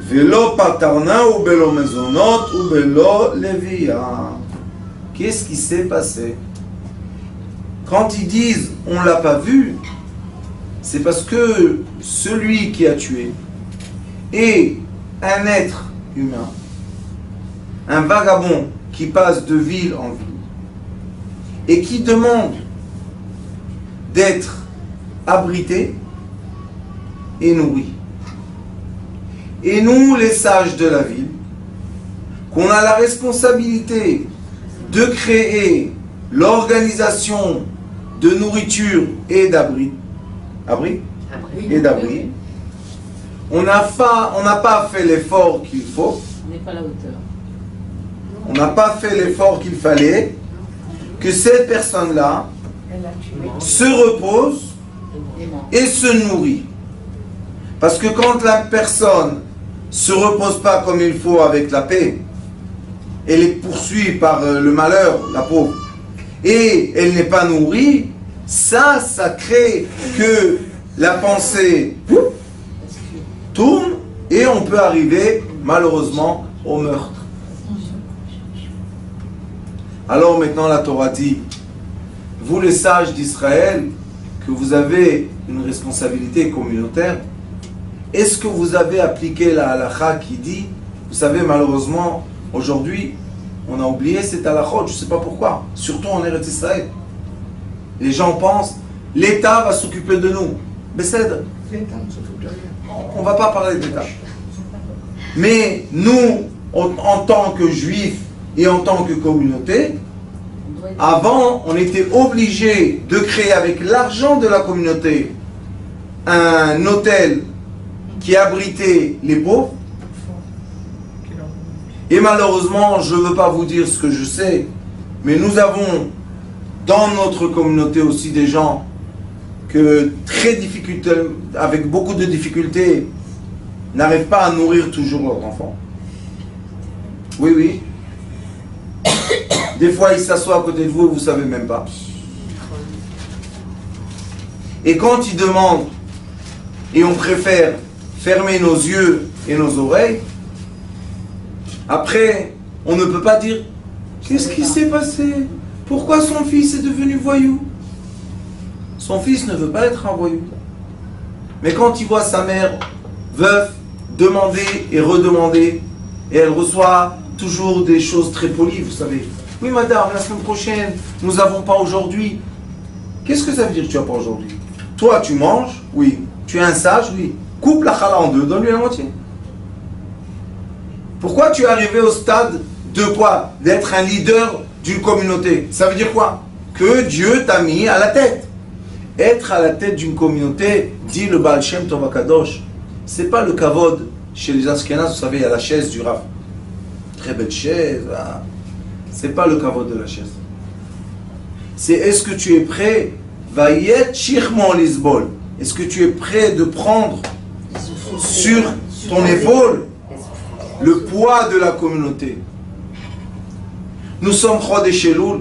velo patarna ou belo mezonot ou belo levia. Qu'est-ce qui s'est passé? Quand ils disent on l'a pas vu, c'est parce que celui qui a tué est un être humain, un vagabond qui passe de ville en ville et qui demande d'être abrité et nourri. Et nous, les sages de la ville, qu'on a la responsabilité de créer l'organisation de nourriture et d'abri, et d'abri, on n'a pas fait l'effort qu'il faut. On n'est pas à la hauteur. On n'a pas fait l'effort qu'il fallait que cette personne-là se repose et se nourrit. Parce que quand la personne se repose pas comme il faut avec la paix, elle est poursuivie par le malheur, la pauvre, et elle n'est pas nourrie, ça crée que la pensée tourne et on peut arriver malheureusement au meurtre. Alors maintenant la Torah dit, vous les sages d'Israël, que vous avez une responsabilité communautaire, est-ce que vous avez appliqué la halakha qui dit, vous savez malheureusement aujourd'hui on a oublié cette halakha, je ne sais pas pourquoi, surtout en Eretz Israël. Les gens pensent, l'État va s'occuper de nous. Mais c'est, on ne va pas parler d'État. Mais nous, en tant que juifs et en tant que communauté, avant, on était obligé de créer avec l'argent de la communauté un hôtel qui abritait les pauvres. Et malheureusement, je ne veux pas vous dire ce que je sais, mais nous avons dans notre communauté aussi des gens que avec beaucoup de difficultés, n'arrivent pas à nourrir toujours leurs enfants. Oui, oui. Des fois, ils s'assoient à côté de vous et vous ne savez même pas. Et quand ils demandent, et on préfère fermer nos yeux et nos oreilles, après, on ne peut pas dire « Qu'est-ce qui s'est passé? Pourquoi son fils est devenu voyou ?» Son fils ne veut pas être un voyou. Mais quand il voit sa mère veuve demander et redemander, et elle reçoit toujours des choses très polies, vous savez. « Oui madame, la semaine prochaine, nous n'avons pas aujourd'hui. » Qu'est-ce que ça veut dire que tu n'as pas aujourd'hui? Toi, tu manges? Oui. Tu es un sage? Oui. Coupe la challah en deux, donne-lui la moitié. Pourquoi tu es arrivé au stade de quoi? D'être un leader d'une communauté. Ça veut dire quoi? Que Dieu t'a mis à la tête. Être à la tête d'une communauté, dit le Baal Shem Tov HaKadosh, c'est pas le kavod chez les Ashkenaz, vous savez, il y a la chaise du Rav. Très belle chaise. Ah. C'est pas le kavod de la chaise. C'est est-ce que tu es prêt? Vayet shirmon lisbol. Est-ce que tu es prêt de prendre sur ton épaule le poids de la communauté? Nous sommes Chodesh Elul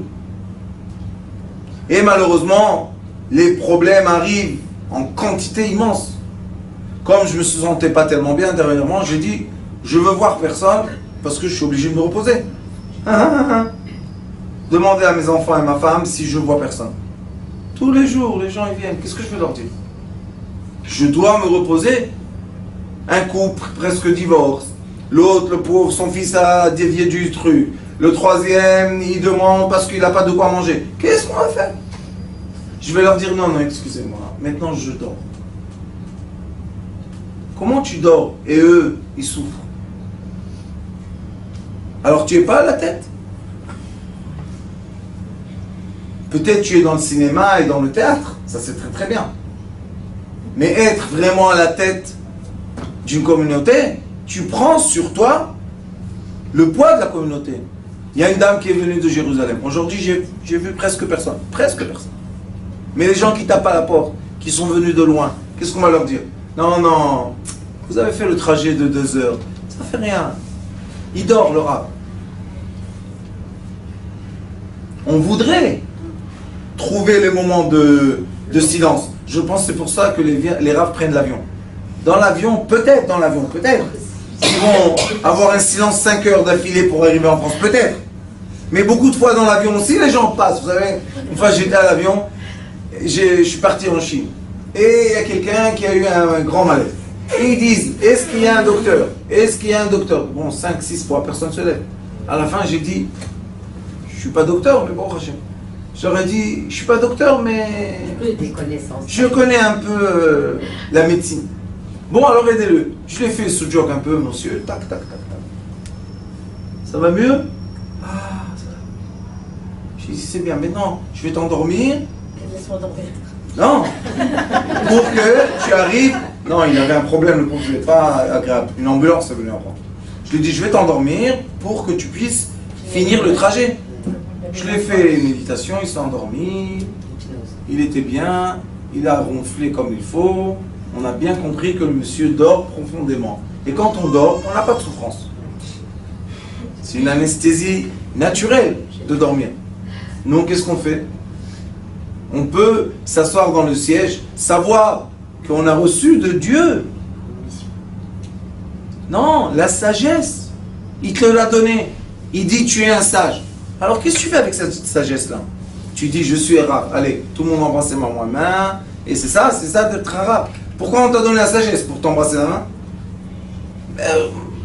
et malheureusement les problèmes arrivent en quantité immense. Comme je ne me sentais pas tellement bien dernièrement, j'ai dit je veux voir personne parce que je suis obligé de me reposer. Demandez à mes enfants et ma femme si je vois personne. Tous les jours les gens ils viennent, qu'est-ce que je vais leur dire? Je dois me reposer. Un couple presque divorce. L'autre, le pauvre, son fils a dévié du truc. Le troisième, il demande parce qu'il n'a pas de quoi manger. Qu'est-ce qu'on va faire? Je vais leur dire non, non, excusez-moi. Maintenant, je dors. Comment tu dors? Et eux, ils souffrent. Alors, tu n'es pas à la tête. Peut-être tu es dans le cinéma et dans le théâtre. Ça, c'est très très bien. Mais être vraiment à la tête d'une communauté, tu prends sur toi le poids de la communauté. Il y a une dame qui est venue de Jérusalem. Aujourd'hui, j'ai vu presque personne. Presque personne. Mais les gens qui tapent à la porte, qui sont venus de loin, qu'est-ce qu'on va leur dire? Non, non, vous avez fait le trajet de 2 heures. Ça fait rien. Il dort, le rab. On voudrait trouver les moments de silence. Je pense que c'est pour ça que les raves prennent l'avion. Dans l'avion, peut-être, ils vont avoir un silence 5 heures d'affilée pour arriver en France, peut-être. Mais beaucoup de fois dans l'avion aussi, les gens passent. Vous savez, une fois j'étais à l'avion, je suis parti en Chine. Et il y a quelqu'un qui a eu un grand malaise. Et ils disent, est-ce qu'il y a un docteur? Est-ce qu'il y a un docteur? Bon, 5, 6 fois, personne ne se lève. À la fin, j'ai dit, je ne suis pas docteur, mais bon, j'aurais dit, je ne suis pas docteur, mais je connais un peu la médecine. Bon, alors aidez-le. Je l'ai fait ce joke un peu, monsieur. Tac, tac, tac, tac. Ça va mieux? Ah, ça va. J'ai dit, c'est bien. Maintenant, je vais t'endormir. Laisse-moi dormir. Non. Pour que tu arrives. Non, il avait un problème, le pauvre, il n'est pas agréable. Une ambulance est venue en prendre. Je lui ai dit, je vais t'endormir pour que tu puisses finir le trajet. Je lui ai fait une méditation, il s'est endormi. Il était bien. Il a ronflé comme il faut. On a bien compris que le monsieur dort profondément. Et quand on dort, on n'a pas de souffrance. C'est une anesthésie naturelle de dormir. Nous, qu'est-ce qu'on fait? On peut s'asseoir dans le siège, savoir qu'on a reçu de Dieu. Non, la sagesse. Il te l'a donnée. Il dit tu es un sage. Alors qu'est-ce que tu fais avec cette sagesse-là? Tu dis je suis arabe. Allez, tout le monde embrasse ma main. Et c'est ça d'être arabe. Pourquoi on t'a donné la sagesse? Pour t'embrasser la main?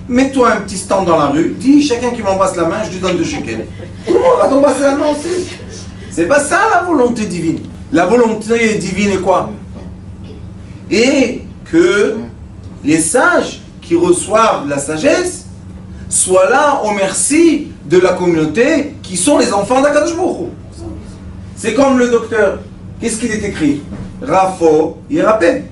Mets-toi un petit stand dans la rue, dis chacun qui m'embrasse la main, je lui donne 2 shekels. Tout le monde va t'embrasser la main aussi. C'est pas ça la volonté divine. La volonté divine est quoi? Et que les sages qui reçoivent la sagesse soient là au merci de la communauté qui sont les enfants d'Akadosh Baruch Hu. C'est comme le docteur. Qu'est-ce qu'il est écrit? Rafo Yirapeh.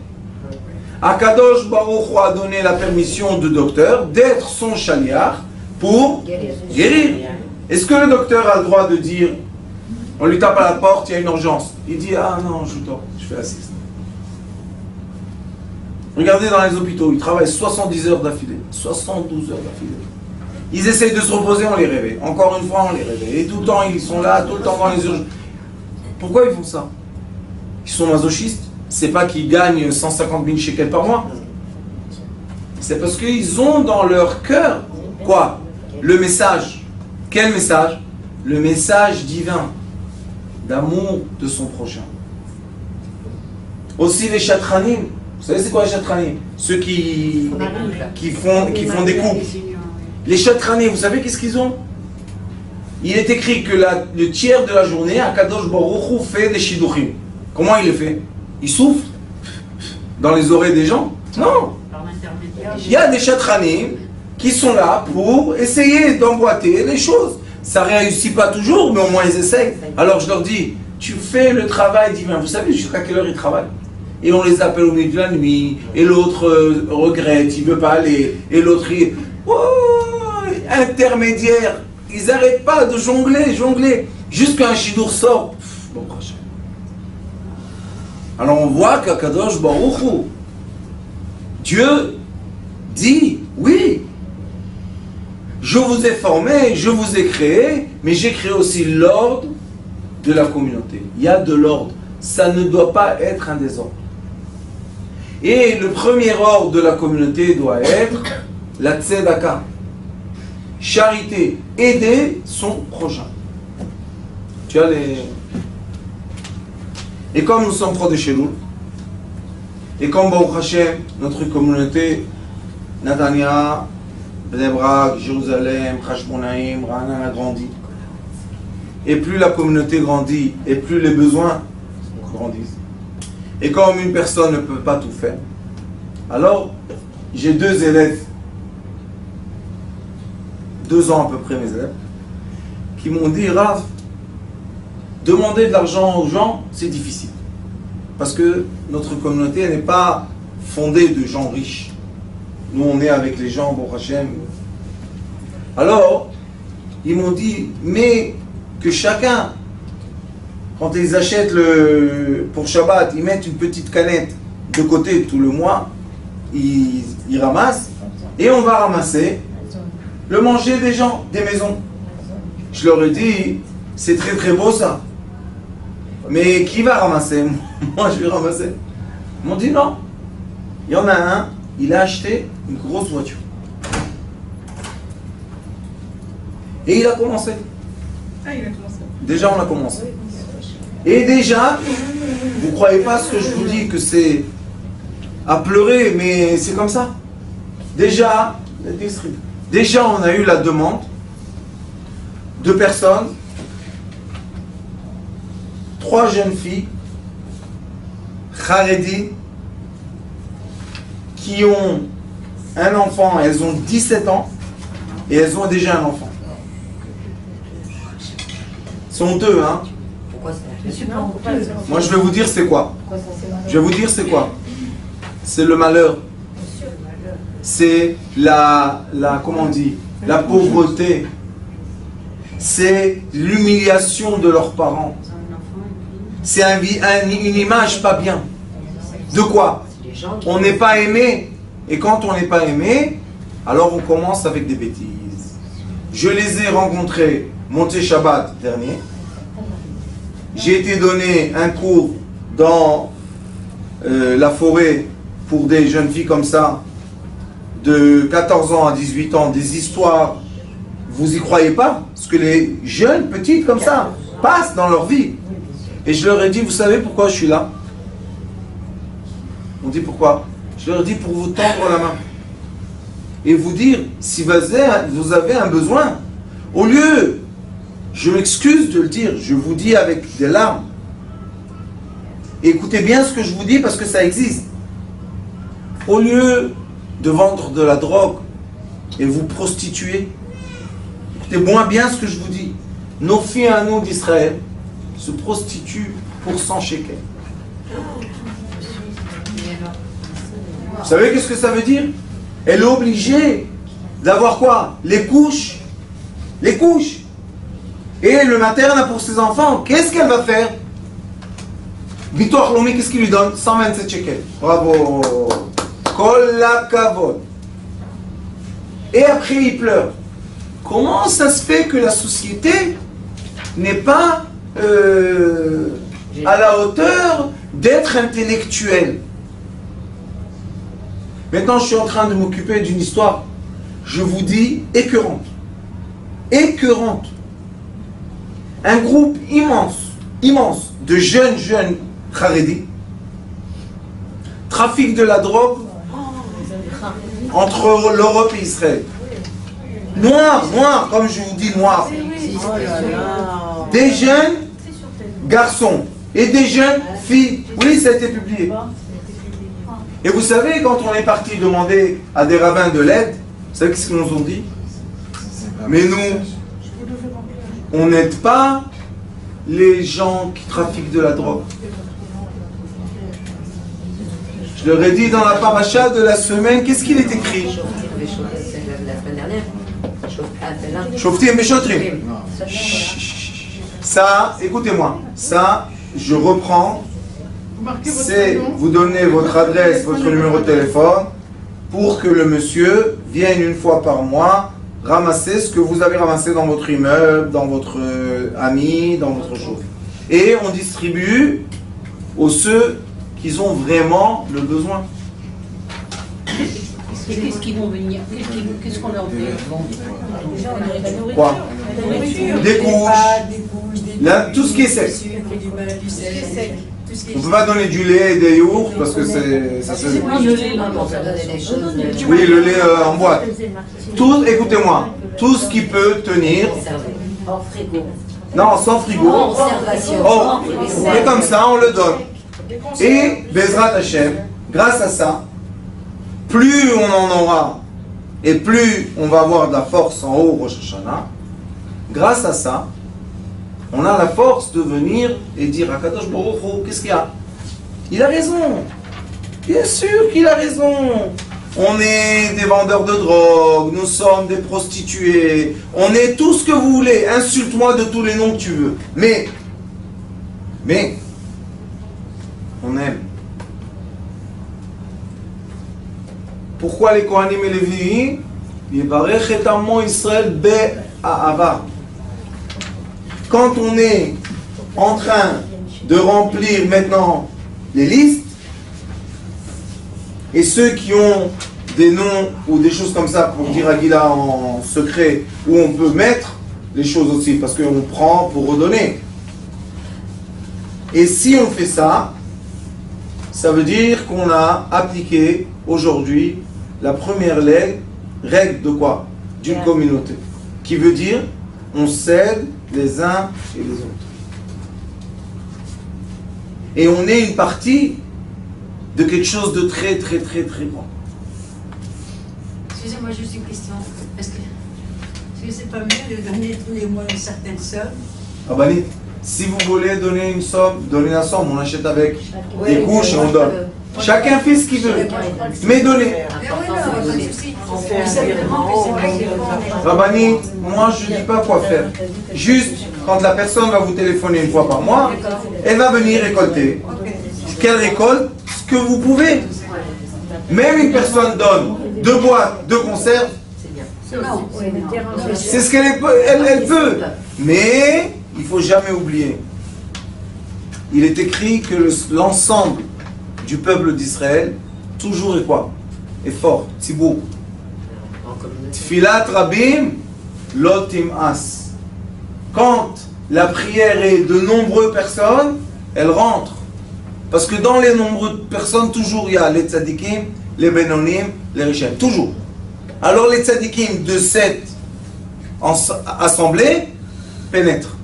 Akadosh Baruch Hu a donné la permission du docteur d'être son chaliar pour guérir. Est-ce que le docteur a le droit de dire, on lui tape à la porte, il y a une urgence? Il dit, ah non, je dors, je fais la sieste. Regardez dans les hôpitaux, ils travaillent 70 heures d'affilée. 72 heures d'affilée. Ils essayent de se reposer, on les réveille. Encore une fois, on les réveille. Et tout le temps, ils sont là, tout le temps dans les urgences. Pourquoi ils font ça? Ils sont masochistes. C'est pas qu'ils gagnent 150 000 shekels par mois. C'est parce qu'ils ont dans leur cœur, quoi? Le message. Quel message? Le message divin d'amour de son prochain. Aussi les chatranim. Vous savez c'est quoi les chatranim? Ceux qui font des couples. Les chatranim, vous savez qu'est-ce qu'ils ont? Il est écrit que le tiers de la journée, Akadosh Baruch Hu fait des shidduchim. Comment il le fait? Il souffle dans les oreilles des gens? Non. Il y a des chatranim qui sont là pour essayer d'emboîter les choses. Ça ne réussit pas toujours, mais au moins ils essayent. Alors je leur dis, tu fais le travail divin. Vous savez jusqu'à quelle heure ils travaillent? Et on les appelle au milieu de la nuit, et l'autre regrette, il ne veut pas aller, et l'autre, intermédiaire, ils n'arrêtent pas de jongler, jusqu'à un chidour sort. Bon, alors on voit qu'Akadosh Baruch Hu, Dieu dit, oui, je vous ai formé, je vous ai créé, mais j'ai créé aussi l'ordre de la communauté. Il y a de l'ordre, ça ne doit pas être un désordre. Et le premier ordre de la communauté doit être la tzedaka. Charité, aider son prochain. Tu as les... Et comme nous sommes proches de chez nous, et comme Baruch Hashem, notre communauté, Natania, Bnei Brak, Jérusalem, Hashmonaïm, Ra'anana grandit. Et plus la communauté grandit, et plus les besoins grandissent. Et comme une personne ne peut pas tout faire, alors j'ai 2 élèves, 2 ans à peu près mes élèves, qui m'ont dit, Rav, demander de l'argent aux gens, c'est difficile. Parce que notre communauté n'est pas fondée de gens riches. Nous, on est avec les gens, Baruch Hashem. Alors, ils m'ont dit, mais que chacun, quand ils achètent pour Shabbat, ils mettent une petite canette de côté tout le mois, ils ramassent, et on va ramasser le manger des gens, des maisons. Je leur ai dit, c'est très très beau ça. Mais qui va ramasser? Moi je vais ramasser. Ils m'ont dit non. Il y en a un, il a acheté une grosse voiture. Et il a commencé. Ah, il a commencé. Déjà on a commencé. Et déjà, vous ne croyez pas ce que je vous dis, que c'est à pleurer, mais c'est comme ça. Déjà, on a eu la demande de personnes, 3 jeunes filles, Haredi, qui ont un enfant, elles ont 17 ans, et elles ont déjà un enfant. Ils sont 2, hein. Moi je vais vous dire c'est quoi. Je vais vous dire c'est quoi. C'est le malheur. C'est comment on dit, la pauvreté. C'est l'humiliation de leurs parents. C'est une image pas bien. De quoi? On n'est pas aimé. Et quand on n'est pas aimé, alors on commence avec des bêtises. Je les ai rencontrés Monté Shabbat dernier. J'ai été donné un cours dans la forêt pour des jeunes filles comme ça, de 14 ans à 18 ans, des histoires, vous y croyez pas? Parce que les jeunes, petites comme ça, passent dans leur vie. Et je leur ai dit, vous savez pourquoi je suis là? On dit pourquoi? Je leur ai dit pour vous tendre la main. Et vous dire, si vous avez un besoin, au lieu... Je m'excuse de le dire, je vous dis avec des larmes. Écoutez bien ce que je vous dis parce que ça existe. Au lieu de vendre de la drogue et vous prostituer, écoutez moins bien ce que je vous dis. Nos filles à nous d'Israël se prostituent pour 100 shekels. Vous savez qu'est-ce que ça veut dire? Elle est obligée d'avoir quoi? Les couches. Les couches. Et le materne pour ses enfants, qu'est-ce qu'elle va faire? Bitor Lomi, qu'est-ce qu'il lui donne? 127 shekels. Bravo. Kol hakavod. Et après il pleure. Comment ça se fait que la société n'est pas à la hauteur d'être intellectuelle? Maintenant, je suis en train de m'occuper d'une histoire, je vous dis, écœurante. Écœurante. Un groupe immense de jeunes Haredi, trafic de la drogue entre l'Europe et Israël. Noir, comme je vous dis, noir. Des jeunes garçons et des jeunes filles. Oui, ça a été publié. Et vous savez, quand on est parti demander à des rabbins de l'aide, vous savez ce qu'ils nous ont dit? Mais nous, on n'aide pas les gens qui trafiquent de la drogue. Je leur ai dit dans la paracha de la semaine, qu'est-ce qu'il est écrit? Shoftim Beshotrim. Ça, écoutez-moi, ça, je reprends, c'est vous donnez votre adresse, votre numéro de téléphone, pour que le monsieur vienne une fois par mois ramasser ce que vous avez ramassé dans votre immeuble, dans votre ami, dans votre chose. Et on distribue aux ceux qui ont vraiment le besoin. Qu'est-ce qu'ils vont venir? Qu'est-ce qu'on leur dit? Quoi? Des couches, là, tout ce qui est sec. On ne peut pas donner du lait et des yaourts parce que ça se... Oui, le lait en boîte. Tout, écoutez-moi, tout ce qui peut tenir. Hors frigo. Non, sans frigo. Oh, et comme ça, on le donne. Et Bezrat Hashem, grâce à ça, plus on en aura et plus on va avoir de la force en haut Rosh Hashanah, grâce à ça, on a la force de venir et dire à Kadosh Baruch Hu, qu'est-ce qu'il y a? Il a raison. Bien sûr qu'il a raison. On est des vendeurs de drogue, nous sommes des prostituées, on est tout ce que vous voulez. Insulte-moi de tous les noms que tu veux. Mais, on aime. Pourquoi les Kohanim et les Lévi'im? Yivarech et Amo Israël be'ahava. Quand on est en train de remplir maintenant les listes, et ceux qui ont des noms ou des choses comme ça pour dire à Gila en secret, où on peut mettre les choses aussi, parce qu'on prend pour redonner. Et si on fait ça, ça veut dire qu'on a appliqué aujourd'hui la première règle de quoi? D'une communauté. Qui veut dire, on s'aide les uns et les autres. Et on est une partie de quelque chose de très très très très grand. Excusez-moi, juste une question. Est-ce que c'est pas mieux de donner tous les mois une certaine somme? Ah bah, si vous voulez donner une somme, donnez la somme, on achète avec des couches et on donne. Chacun fait ce qu'il veut, mais donnez. Rabani, moi je ne dis pas quoi faire. Juste, quand la personne va vous téléphoner une fois par mois, elle va venir récolter. Qu'elle récolte ce que vous pouvez. Même une personne donne 2 boîtes de conserve, c'est ce qu'elle peut. Mais il ne faut jamais oublier. Il est écrit que l'ensemble du peuple d'Israël, toujours est quoi? Est fort, Tzibour. Tfilat Rabim, Lotim As. Quand la prière est de nombreuses personnes, elle rentre. Parce que dans les nombreuses personnes, toujours il y a les tzadikim, les benonim, les richem. Toujours. Alors les tzadikim de cette assemblée pénètrent.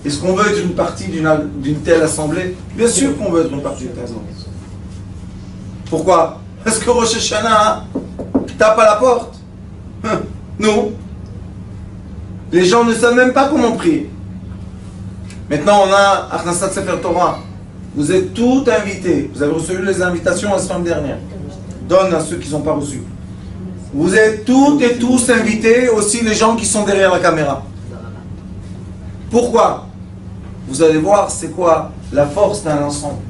Est-ce qu'on veut être une partie d'une telle assemblée? Bien sûr qu'on veut être une partie d'une telle assemblée. Pourquoi? Parce que Rosh Hashanah tape à la porte. Nous, les gens ne savent même pas comment prier. Maintenant, on a Achnasat Sefer Torah. Vous êtes tous invités. Vous avez reçu les invitations la semaine dernière. Donne à ceux qui n'ont pas reçu. Vous êtes toutes et tous invités, aussi les gens qui sont derrière la caméra. Pourquoi? Vous allez voir c'est quoi la force d'un ensemble.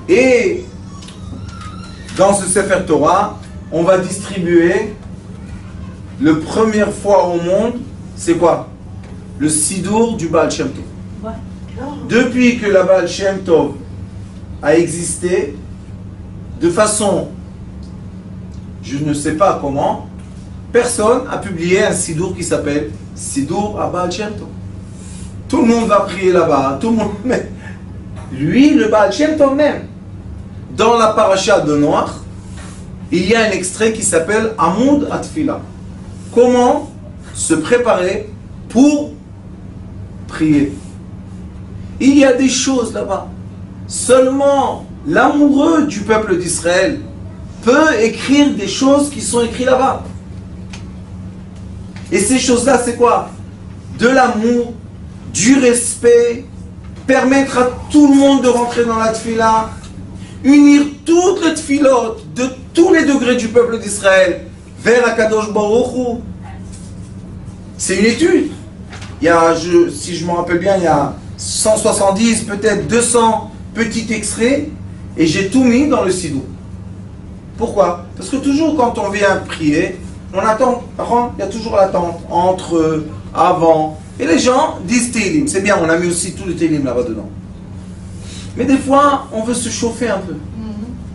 Et dans ce Sefer Torah, on va distribuer la première fois au monde, c'est quoi? Le Sidour du Baal Shem Tov. Depuis que la Baal Shem Tov a existé, de façon, je ne sais pas comment, personne a publié un Sidour qui s'appelle Sidour à Baal Shem Tov. Tout le monde va prier là-bas, tout le monde. Mais lui, le Baal Shem Tov même, dans la paracha de Noach, il y a un extrait qui s'appelle Amoud Atfila. Comment se préparer pour prier. Il y a des choses là-bas. Seulement l'amoureux du peuple d'Israël peut écrire des choses qui sont écrites là-bas. Et ces choses-là, c'est quoi? De l'amour, du respect, permettre à tout le monde de rentrer dans la tfila, unir toutes les tfilotes de tous les degrés du peuple d'Israël vers Akadosh Baruch Hu. C'est une étude. Il y a, si je me rappelle bien, il y a 170, peut-être 200 petits extraits, et j'ai tout mis dans le sidou. Pourquoi? Parce que toujours quand on vient prier, on attend, il y a toujours l'attente entre, avant, et les gens disent Télim. C'est bien, on a mis aussi tout le Télim là-bas dedans. Mais des fois, on veut se chauffer un peu.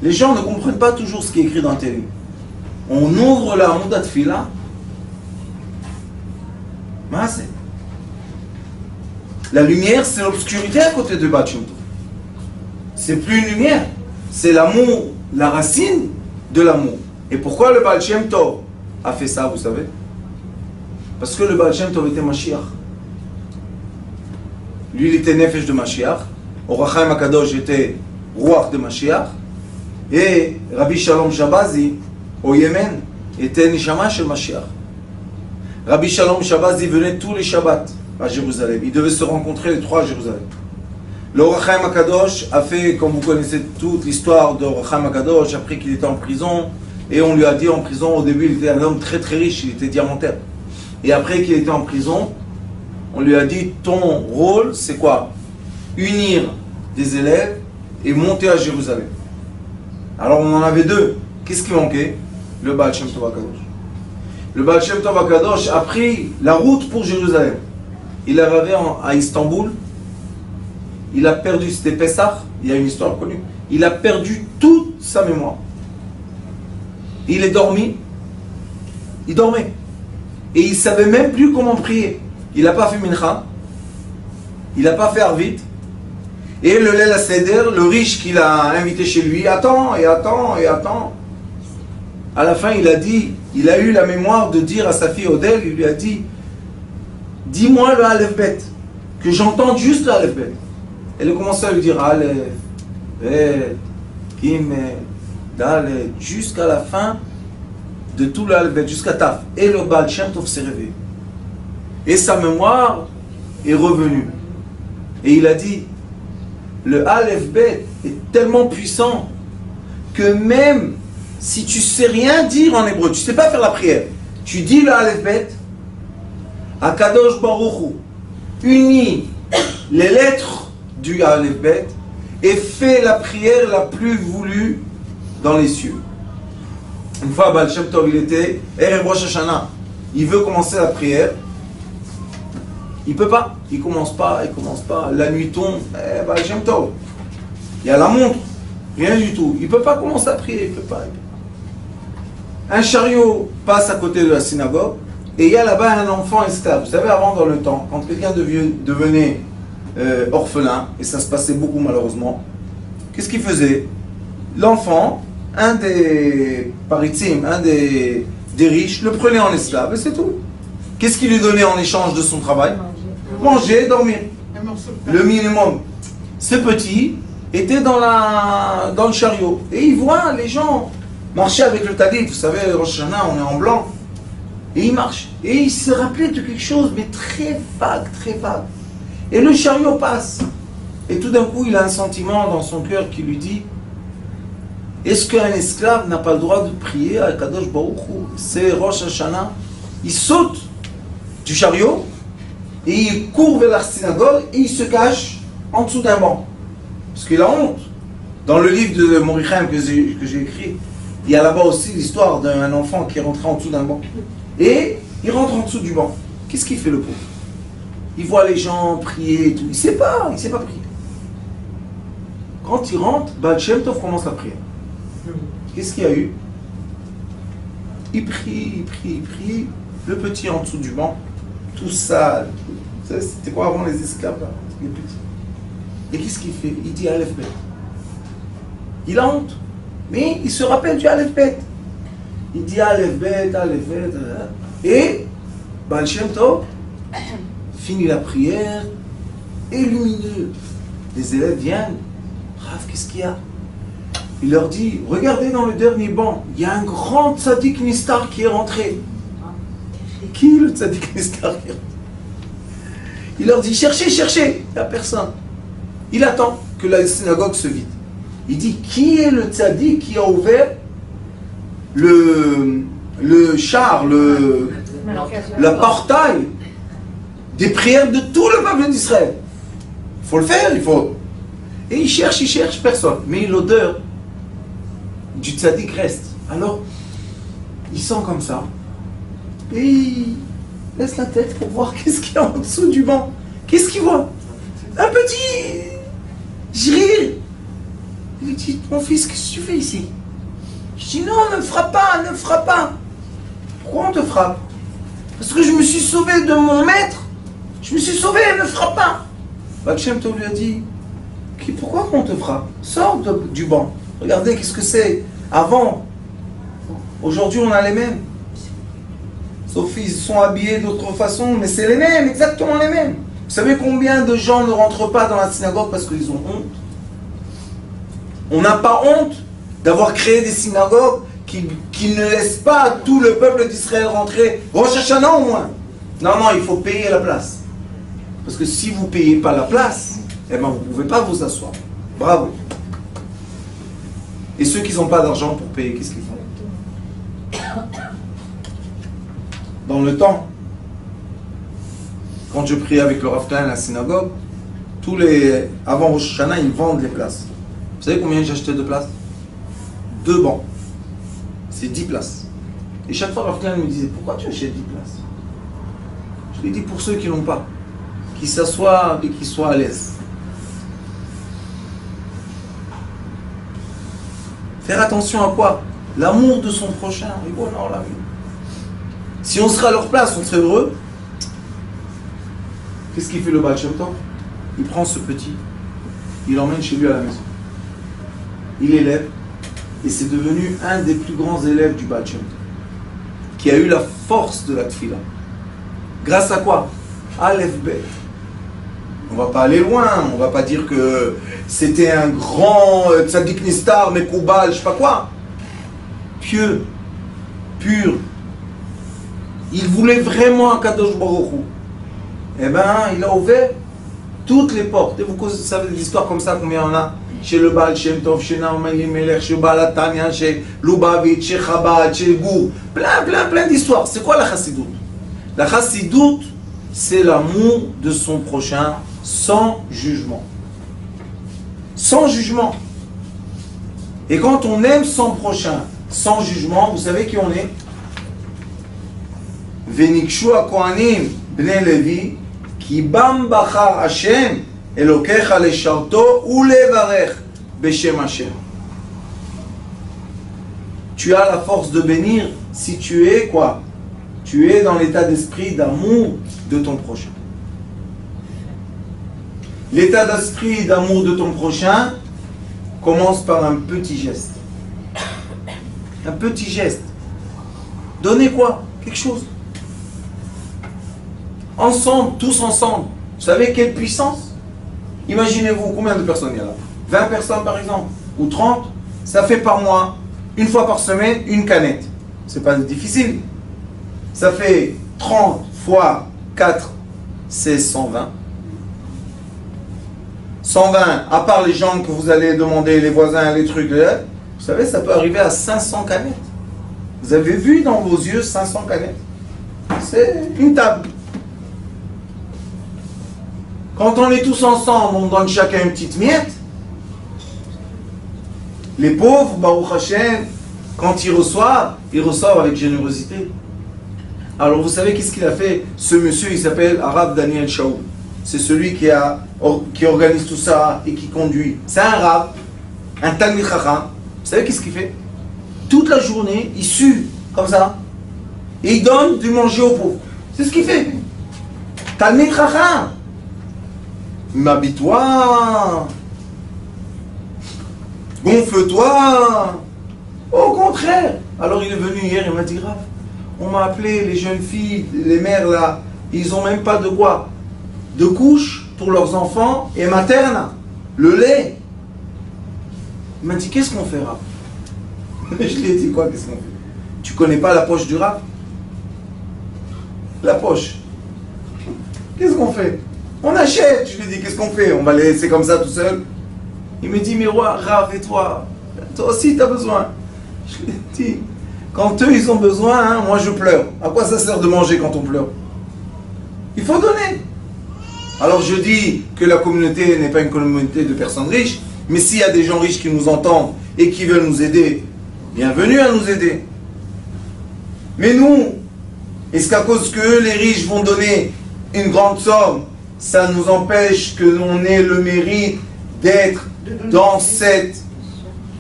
Les gens ne comprennent pas toujours ce qui est écrit dans le Télim. On ouvre la Moudat Fila. La lumière, c'est l'obscurité à côté de Baal Shem Tov. C'est plus une lumière, c'est l'amour, la racine de l'amour. Et pourquoi le Baal Shem Tov a fait ça, vous savez? Parce que le Baal Shem Tov était Mashiach. Lui, il était Nefesh de Mashiach. Or HaChaim HaKadosh était Ruach de Mashiach. Et Rabbi Shalom Shabazi, au Yémen, était Nishama shel Mashiach. Rabbi Shalom Shabazi venait tous les Shabbats à Jérusalem. Ils devaient se rencontrer les trois à Jérusalem. Le Or HaChaim HaKadosh a fait, comme vous connaissez toute l'histoire de Or HaChaim HaKadosh, après qu'il était en prison, et on lui a dit en prison, au début il était un homme très très riche, il était diamantaire. Et après qu'il était en prison, on lui a dit, ton rôle c'est quoi? Unir des élèves et monter à Jérusalem. Alors on en avait deux. Qu'est-ce qui manquait? Le Baal Shem Tov HaKadosh. Le Baal Shem Tov HaKadosh a pris la route pour Jérusalem. Il arrivait à Istanbul. Il a perdu, c'était Pessah, il y a une histoire connue. Il a perdu toute sa mémoire. Il est dormi. Il dormait. Et il ne savait même plus comment prier. Il n'a pas fait Mincha. Il n'a pas fait Arvit. Et le Leil HaSeder, le riche qu'il a invité chez lui, attend et attend et attend. À la fin, il a dit, il a eu la mémoire de dire à sa fille Odel, il lui a dit, dis-moi le Aleph Bet, que j'entende juste le Aleph Bet. Elle a commencé à lui dire Aleph, Bet, Gimel, Dalet, jusqu'à la fin de tout le Aleph Bet, jusqu'à Taf. Et le Baal Shem Tov s'est réveillé. Et sa mémoire est revenue. Et il a dit, le Aleph Bet est tellement puissant que même si tu sais rien dire en hébreu, tu sais pas faire la prière, tu dis le Aleph Bet, Akadosh Baruch Hu unit les lettres du Aleph Bet et fait la prière la plus voulue dans les cieux. Une fois, Baal Shem Tov, il était Erev Rosh Hashanah, il veut commencer la prière, il peut pas, il commence pas, la nuit tombe, Baal Shem Tov, il y a la montre, rien du tout, il peut pas commencer à prier, il peut pas. Un chariot passe à côté de la synagogue et il y a là-bas un enfant esclave. Vous savez, avant, dans le temps, quand quelqu'un devenait orphelin, et ça se passait beaucoup malheureusement, qu'est-ce qu'il faisait? L'enfant, un des paritim, un des riches, le prenait en esclave et c'est tout. Qu'est-ce qu'il lui donnait en échange de son travail? Manger, dormir. Le minimum. Ce petit était dans le chariot et il voit les gens marcher avec le talit. Vous savez, Rosh Hashanah, on est en blanc. Et il marche. Et il se rappelait de quelque chose, mais très vague, très vague. Et le chariot passe. Et tout d'un coup, il a un sentiment dans son cœur qui lui dit, est-ce qu'un esclave n'a pas le droit de prier à Kadosh Baruch Hu? C'est Rosh Hashanah. Il saute du chariot et il court vers la synagogue et il se cache en dessous d'un banc. Parce qu'il a honte. Dans le livre de Morichem que j'ai écrit, il y a là-bas aussi l'histoire d'un enfant qui est rentré en dessous d'un banc. Et il rentre en dessous du banc. Qu'est-ce qu'il fait le pauvre? Il voit les gens prier et tout. Il ne sait pas prier. Quand il rentre, Baal Shem Tov commence la prière. Qu'est-ce qu'il y a eu? Il prie. Le petit en dessous du banc, tout sale. C'était quoi avant les esclaves là, les petits. Et qu'est-ce qu'il fait? Il dit Aleph Bet. Il a honte. Mais il se rappelle du Aleph Bet. Il dit Aleph Bet. Et Baal Shem Tov finit la prière, et lumineux. Les élèves viennent. Rav, qu'est-ce qu'il y a? Il leur dit, regardez dans le dernier banc, il y a un grand tzaddik Nistar qui est rentré. Qui est le tzaddik Nistar qui est rentré? Il leur dit, cherchez, il n'y a personne. Il attend que la synagogue se vide. Il dit, qui est le tzaddik qui a ouvert le char, la portail des prières de tout le peuple d'Israël? Il faut le faire, il faut. Et il cherche personne. Mais l'odeur du tzaddik reste. Alors, il sent comme ça. Et il laisse la tête pour voir qu'est-ce qu'il y a en dessous du banc. Qu'est-ce qu'il voit? Un petit jrir. Il lui dit, mon fils, qu'est-ce que tu fais ici? Je dis, non, ne me frappe pas. Pourquoi on te frappe? Parce que je me suis sauvé de mon maître. Je me suis sauvé, ne frappe pas. Baal Shem Tov lui a dit, pourquoi on te frappe? Sors du banc. Regardez, qu'est-ce que c'est avant. Aujourd'hui, on a les mêmes. Sauf qu'ils sont habillés d'autre façon, mais c'est les mêmes, exactement les mêmes. Vous savez combien de gens ne rentrent pas dans la synagogue parce qu'ils ont honte? On n'a pas honte d'avoir créé des synagogues qui ne laissent pas tout le peuple d'Israël rentrer. Rosh Hashanah au moins. Non, il faut payer la place. Parce que si vous ne payez pas la place, eh ben vous ne pouvez pas vous asseoir. Bravo. Et ceux qui n'ont pas d'argent pour payer, qu'est-ce qu'ils font? Dans le temps, quand je priais avec le Rav Klein à la synagogue, avant Rosh Hashanah, ils vendent les places. Vous savez combien j'ai acheté de places? 2 bancs. C'est 10 places. Et chaque fois, le Rav Klein me disait, pourquoi tu achètes 10 places? Je lui ai dit, pour ceux qui n'ont pas, qui s'assoient et qui soient à l'aise. Faire attention à quoi? L'amour de son prochain. Et bon, non, la vie. Si on serait à leur place, on serait heureux. Qu'est-ce qu'il fait le Baal Shem Tov? Il prend ce petit, il l'emmène chez lui à la maison. Il l'élève, et c'est devenu un des plus grands élèves du Baal Shem Tov, qui a eu la force de la Tfila. Grâce à quoi? Aleph Bet. On ne va pas aller loin, on ne va pas dire que c'était un grand tzaddik Nistar, Mekoubal, je ne sais pas quoi. Pieux, pur. Il voulait vraiment un Kadosh Baruch Hu. Eh bien, il a ouvert toutes les portes. Et vous savez des histoires comme ça, combien on a? Chez le Baal Shem Tov, chez Naomi Elimelech, chez Baal Atania, chez Lubavitch, chez Chabad, chez Gour. Plein d'histoires. C'est quoi la chassidoute? La chassidoute, c'est l'amour de son prochain sans jugement. Sans jugement. Et quand on aime son prochain sans jugement, vous savez qui on est? Venikshu Kohanim Bnei Levi Ki bam bachar Hashem Elokecha lesharto ulevarech beshem Hashem. Tu as la force de bénir si tu es quoi? Tu es dans l'état d'esprit d'amour de ton prochain. L'état d'esprit d'amour de ton prochain commence par un petit geste. Un petit geste. Donnez quoi? Quelque chose. Ensemble, tous ensemble. Vous savez quelle puissance? Imaginez-vous combien de personnes il y a là? 20 personnes par exemple, ou 30. Ça fait par mois, une fois par semaine, une canette. C'est pas difficile. Ça fait 30 fois 4, c'est 120. 120, à part les gens que vous allez demander, les voisins, les trucs, vous savez, ça peut arriver à 500 canettes. Vous avez vu dans vos yeux 500 canettes? C'est une table. Quand on est tous ensemble, on donne chacun une petite miette. Les pauvres, Baruch Hashem, quand ils reçoivent avec générosité. Alors vous savez qu'est-ce qu'il a fait? Ce monsieur, il s'appelle Arav Daniel Shaul. C'est celui qui organise tout ça et qui conduit. C'est un Rav, un Talmid Chacham. Vous savez qu'est-ce qu'il fait? Toute la journée, il sue comme ça. Et il donne du manger aux pauvres. C'est ce qu'il fait. Talmid Chacham. M'habille-toi. Gonfle-toi. Au contraire. Alors il est venu hier, il m'a dit, Rav, on m'a appelé, les jeunes filles, les mères là, ils n'ont même pas de quoi? De couches pour leurs enfants et materne, le lait. Il m'a dit, qu'est-ce qu'on fait, Rav? Je lui ai dit, quoi, qu'est-ce qu'on fait? Tu connais pas la poche du Rav? La poche. Qu'est-ce qu'on fait? On achète. Je lui ai dit, qu'est-ce qu'on fait? On va les laisser comme ça tout seul? Il me dit, mais roi, Rav, et toi aussi tu as besoin. Je lui ai dit, quand eux ils ont besoin, hein, moi je pleure. À quoi ça sert de manger quand on pleure? Il faut donner. Alors je dis que la communauté n'est pas une communauté de personnes riches, mais s'il y a des gens riches qui nous entendent et qui veulent nous aider, bienvenue à nous aider. Mais nous, est-ce qu'à cause que les riches vont donner une grande somme, ça nous empêche que l'on ait le mérite d'être dans cette...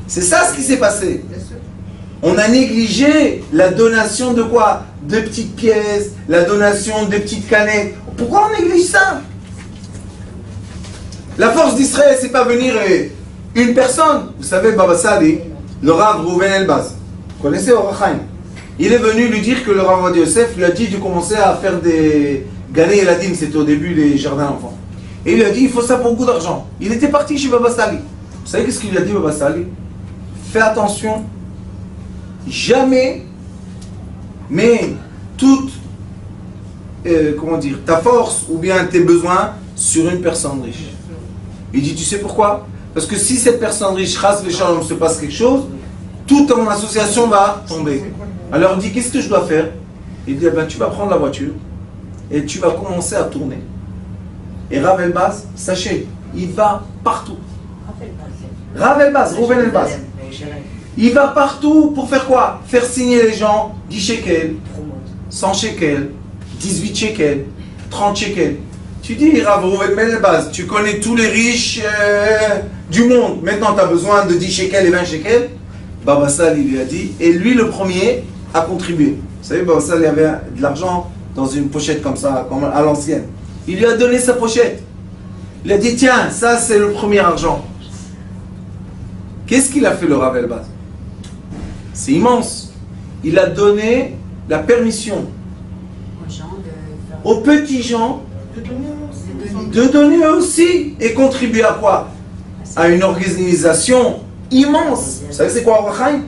C'est ça ce qui s'est passé. On a négligé la donation de quoi? De petites pièces, la donation de petites canettes. Pourquoi on néglige ça? La force d'Israël, c'est pas venir une personne. Vous savez, Baba Sali, le Rav Rouven Elbaz, vous connaissez Orachaim? Il est venu lui dire que le Rav Adi Yosef lui a dit de commencer à faire des Gané Eladim, c'était au début les jardins d'enfants. Et il lui a dit, il faut ça pour beaucoup d'argent. Il était parti chez Baba Sali. Vous savez qu'est-ce qu'il lui a dit, Baba Sali? Fais attention, jamais, mais toute, comment dire, ta force ou bien tes besoins sur une personne riche. Il dit, tu sais pourquoi? Parce que si cette personne riche, Chas V'Shalom, se passe quelque chose, toute ton association va tomber. Alors il dit, qu'est-ce que je dois faire? Il dit, eh ben, tu vas prendre la voiture et tu vas commencer à tourner. Et Rav Elbaz, sachez, il va partout. Rav Elbaz, Rouven Elbaz. Il va partout pour faire quoi? Faire signer les gens 10 shekels, 100 shekels, 18 shekels, 30 shekels. Tu dis, Rav Rouven Elbaz, tu connais tous les riches du monde. Maintenant, tu as besoin de 10 shekels et 20 shekels. Baba Sali lui a dit, et lui le premier a contribué. Vous savez, Baba Sali avait de l'argent dans une pochette comme ça, comme à l'ancienne. Il lui a donné sa pochette. Il a dit, tiens, ça c'est le premier argent. Qu'est-ce qu'il a fait le Rav Elbaz? C'est immense. Il a donné la permission aux petits gens de donner aussi et contribuer à quoi? À une organisation immense. Vous savez c'est quoi Orachaim?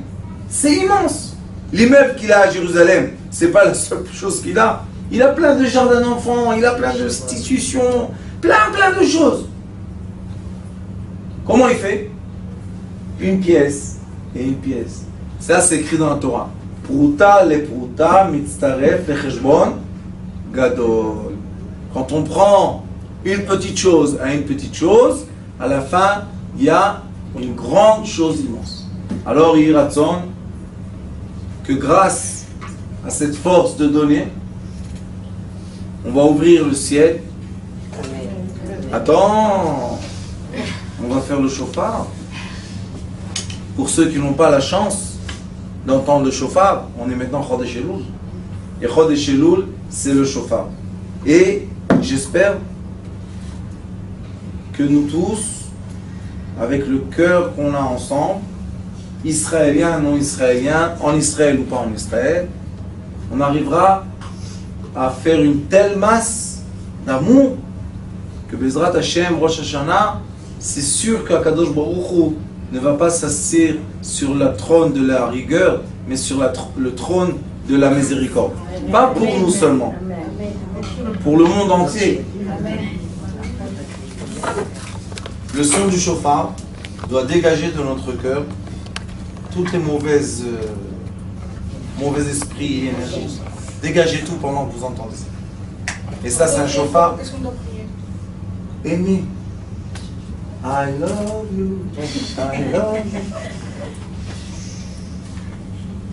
C'est immense. L'immeuble qu'il a à Jérusalem, c'est pas la seule chose qu'il a. Il a plein de jardins d'enfants, il a plein d'institutions, plein de choses. Comment il fait? Une pièce et une pièce. Ça c'est écrit dans la Torah. Pruta le pruta mitztaref lecheshbon gadol. Quand on prend une petite chose à une petite chose, à la fin, il y a une grande chose immense. Alors, il raconte que grâce à cette force de donner, on va ouvrir le ciel. Attends, on va faire le chauffard. Pour ceux qui n'ont pas la chance d'entendre le chauffard, on est maintenant Chodesh Elul. Et Chodesh Elul, c'est le chauffard. Et j'espère que nous tous, avec le cœur qu'on a ensemble, israéliens, non israéliens, en Israël ou pas en Israël, on arrivera à faire une telle masse d'amour que Bezrat Hashem, Rosh Hashanah, c'est sûr qu'Akadosh Baruch Hu ne va pas s'asseoir sur le trône de la rigueur, mais sur le trône de la miséricorde. Pas pour nous seulement, pour le monde entier. Le son du chauffard doit dégager de notre cœur toutes les mauvais esprits et énergies. Dégagez tout pendant que vous entendez ça. Et ça, c'est un chauffard. Qu'est-ce qu'on doit prier? Aimé. I love you. I love you.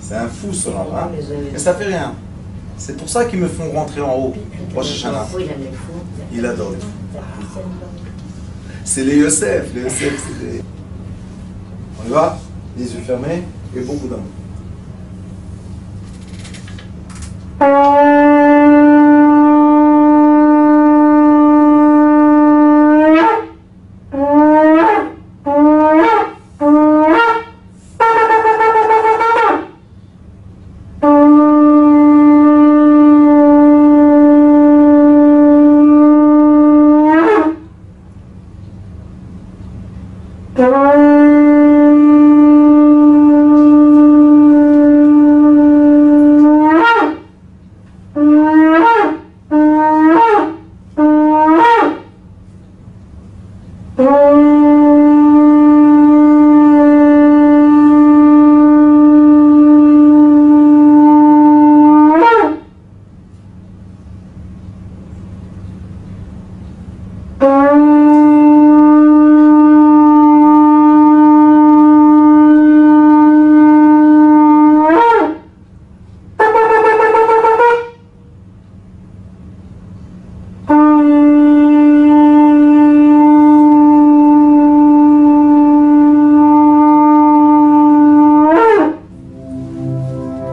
C'est un fou ce là, hein. Mais ça fait rien. C'est pour ça qu'ils me font rentrer en haut. Rosh Hashanah. Il adore les fous. C'est les Yosef. Les Yosef, c'est des... On y va? Les yeux fermés et beaucoup d'amour.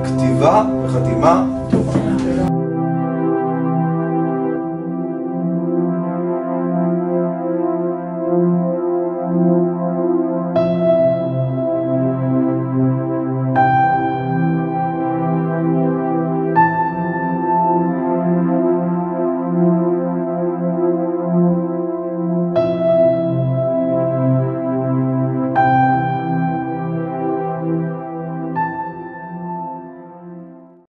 כתיבה וחתימה טובה.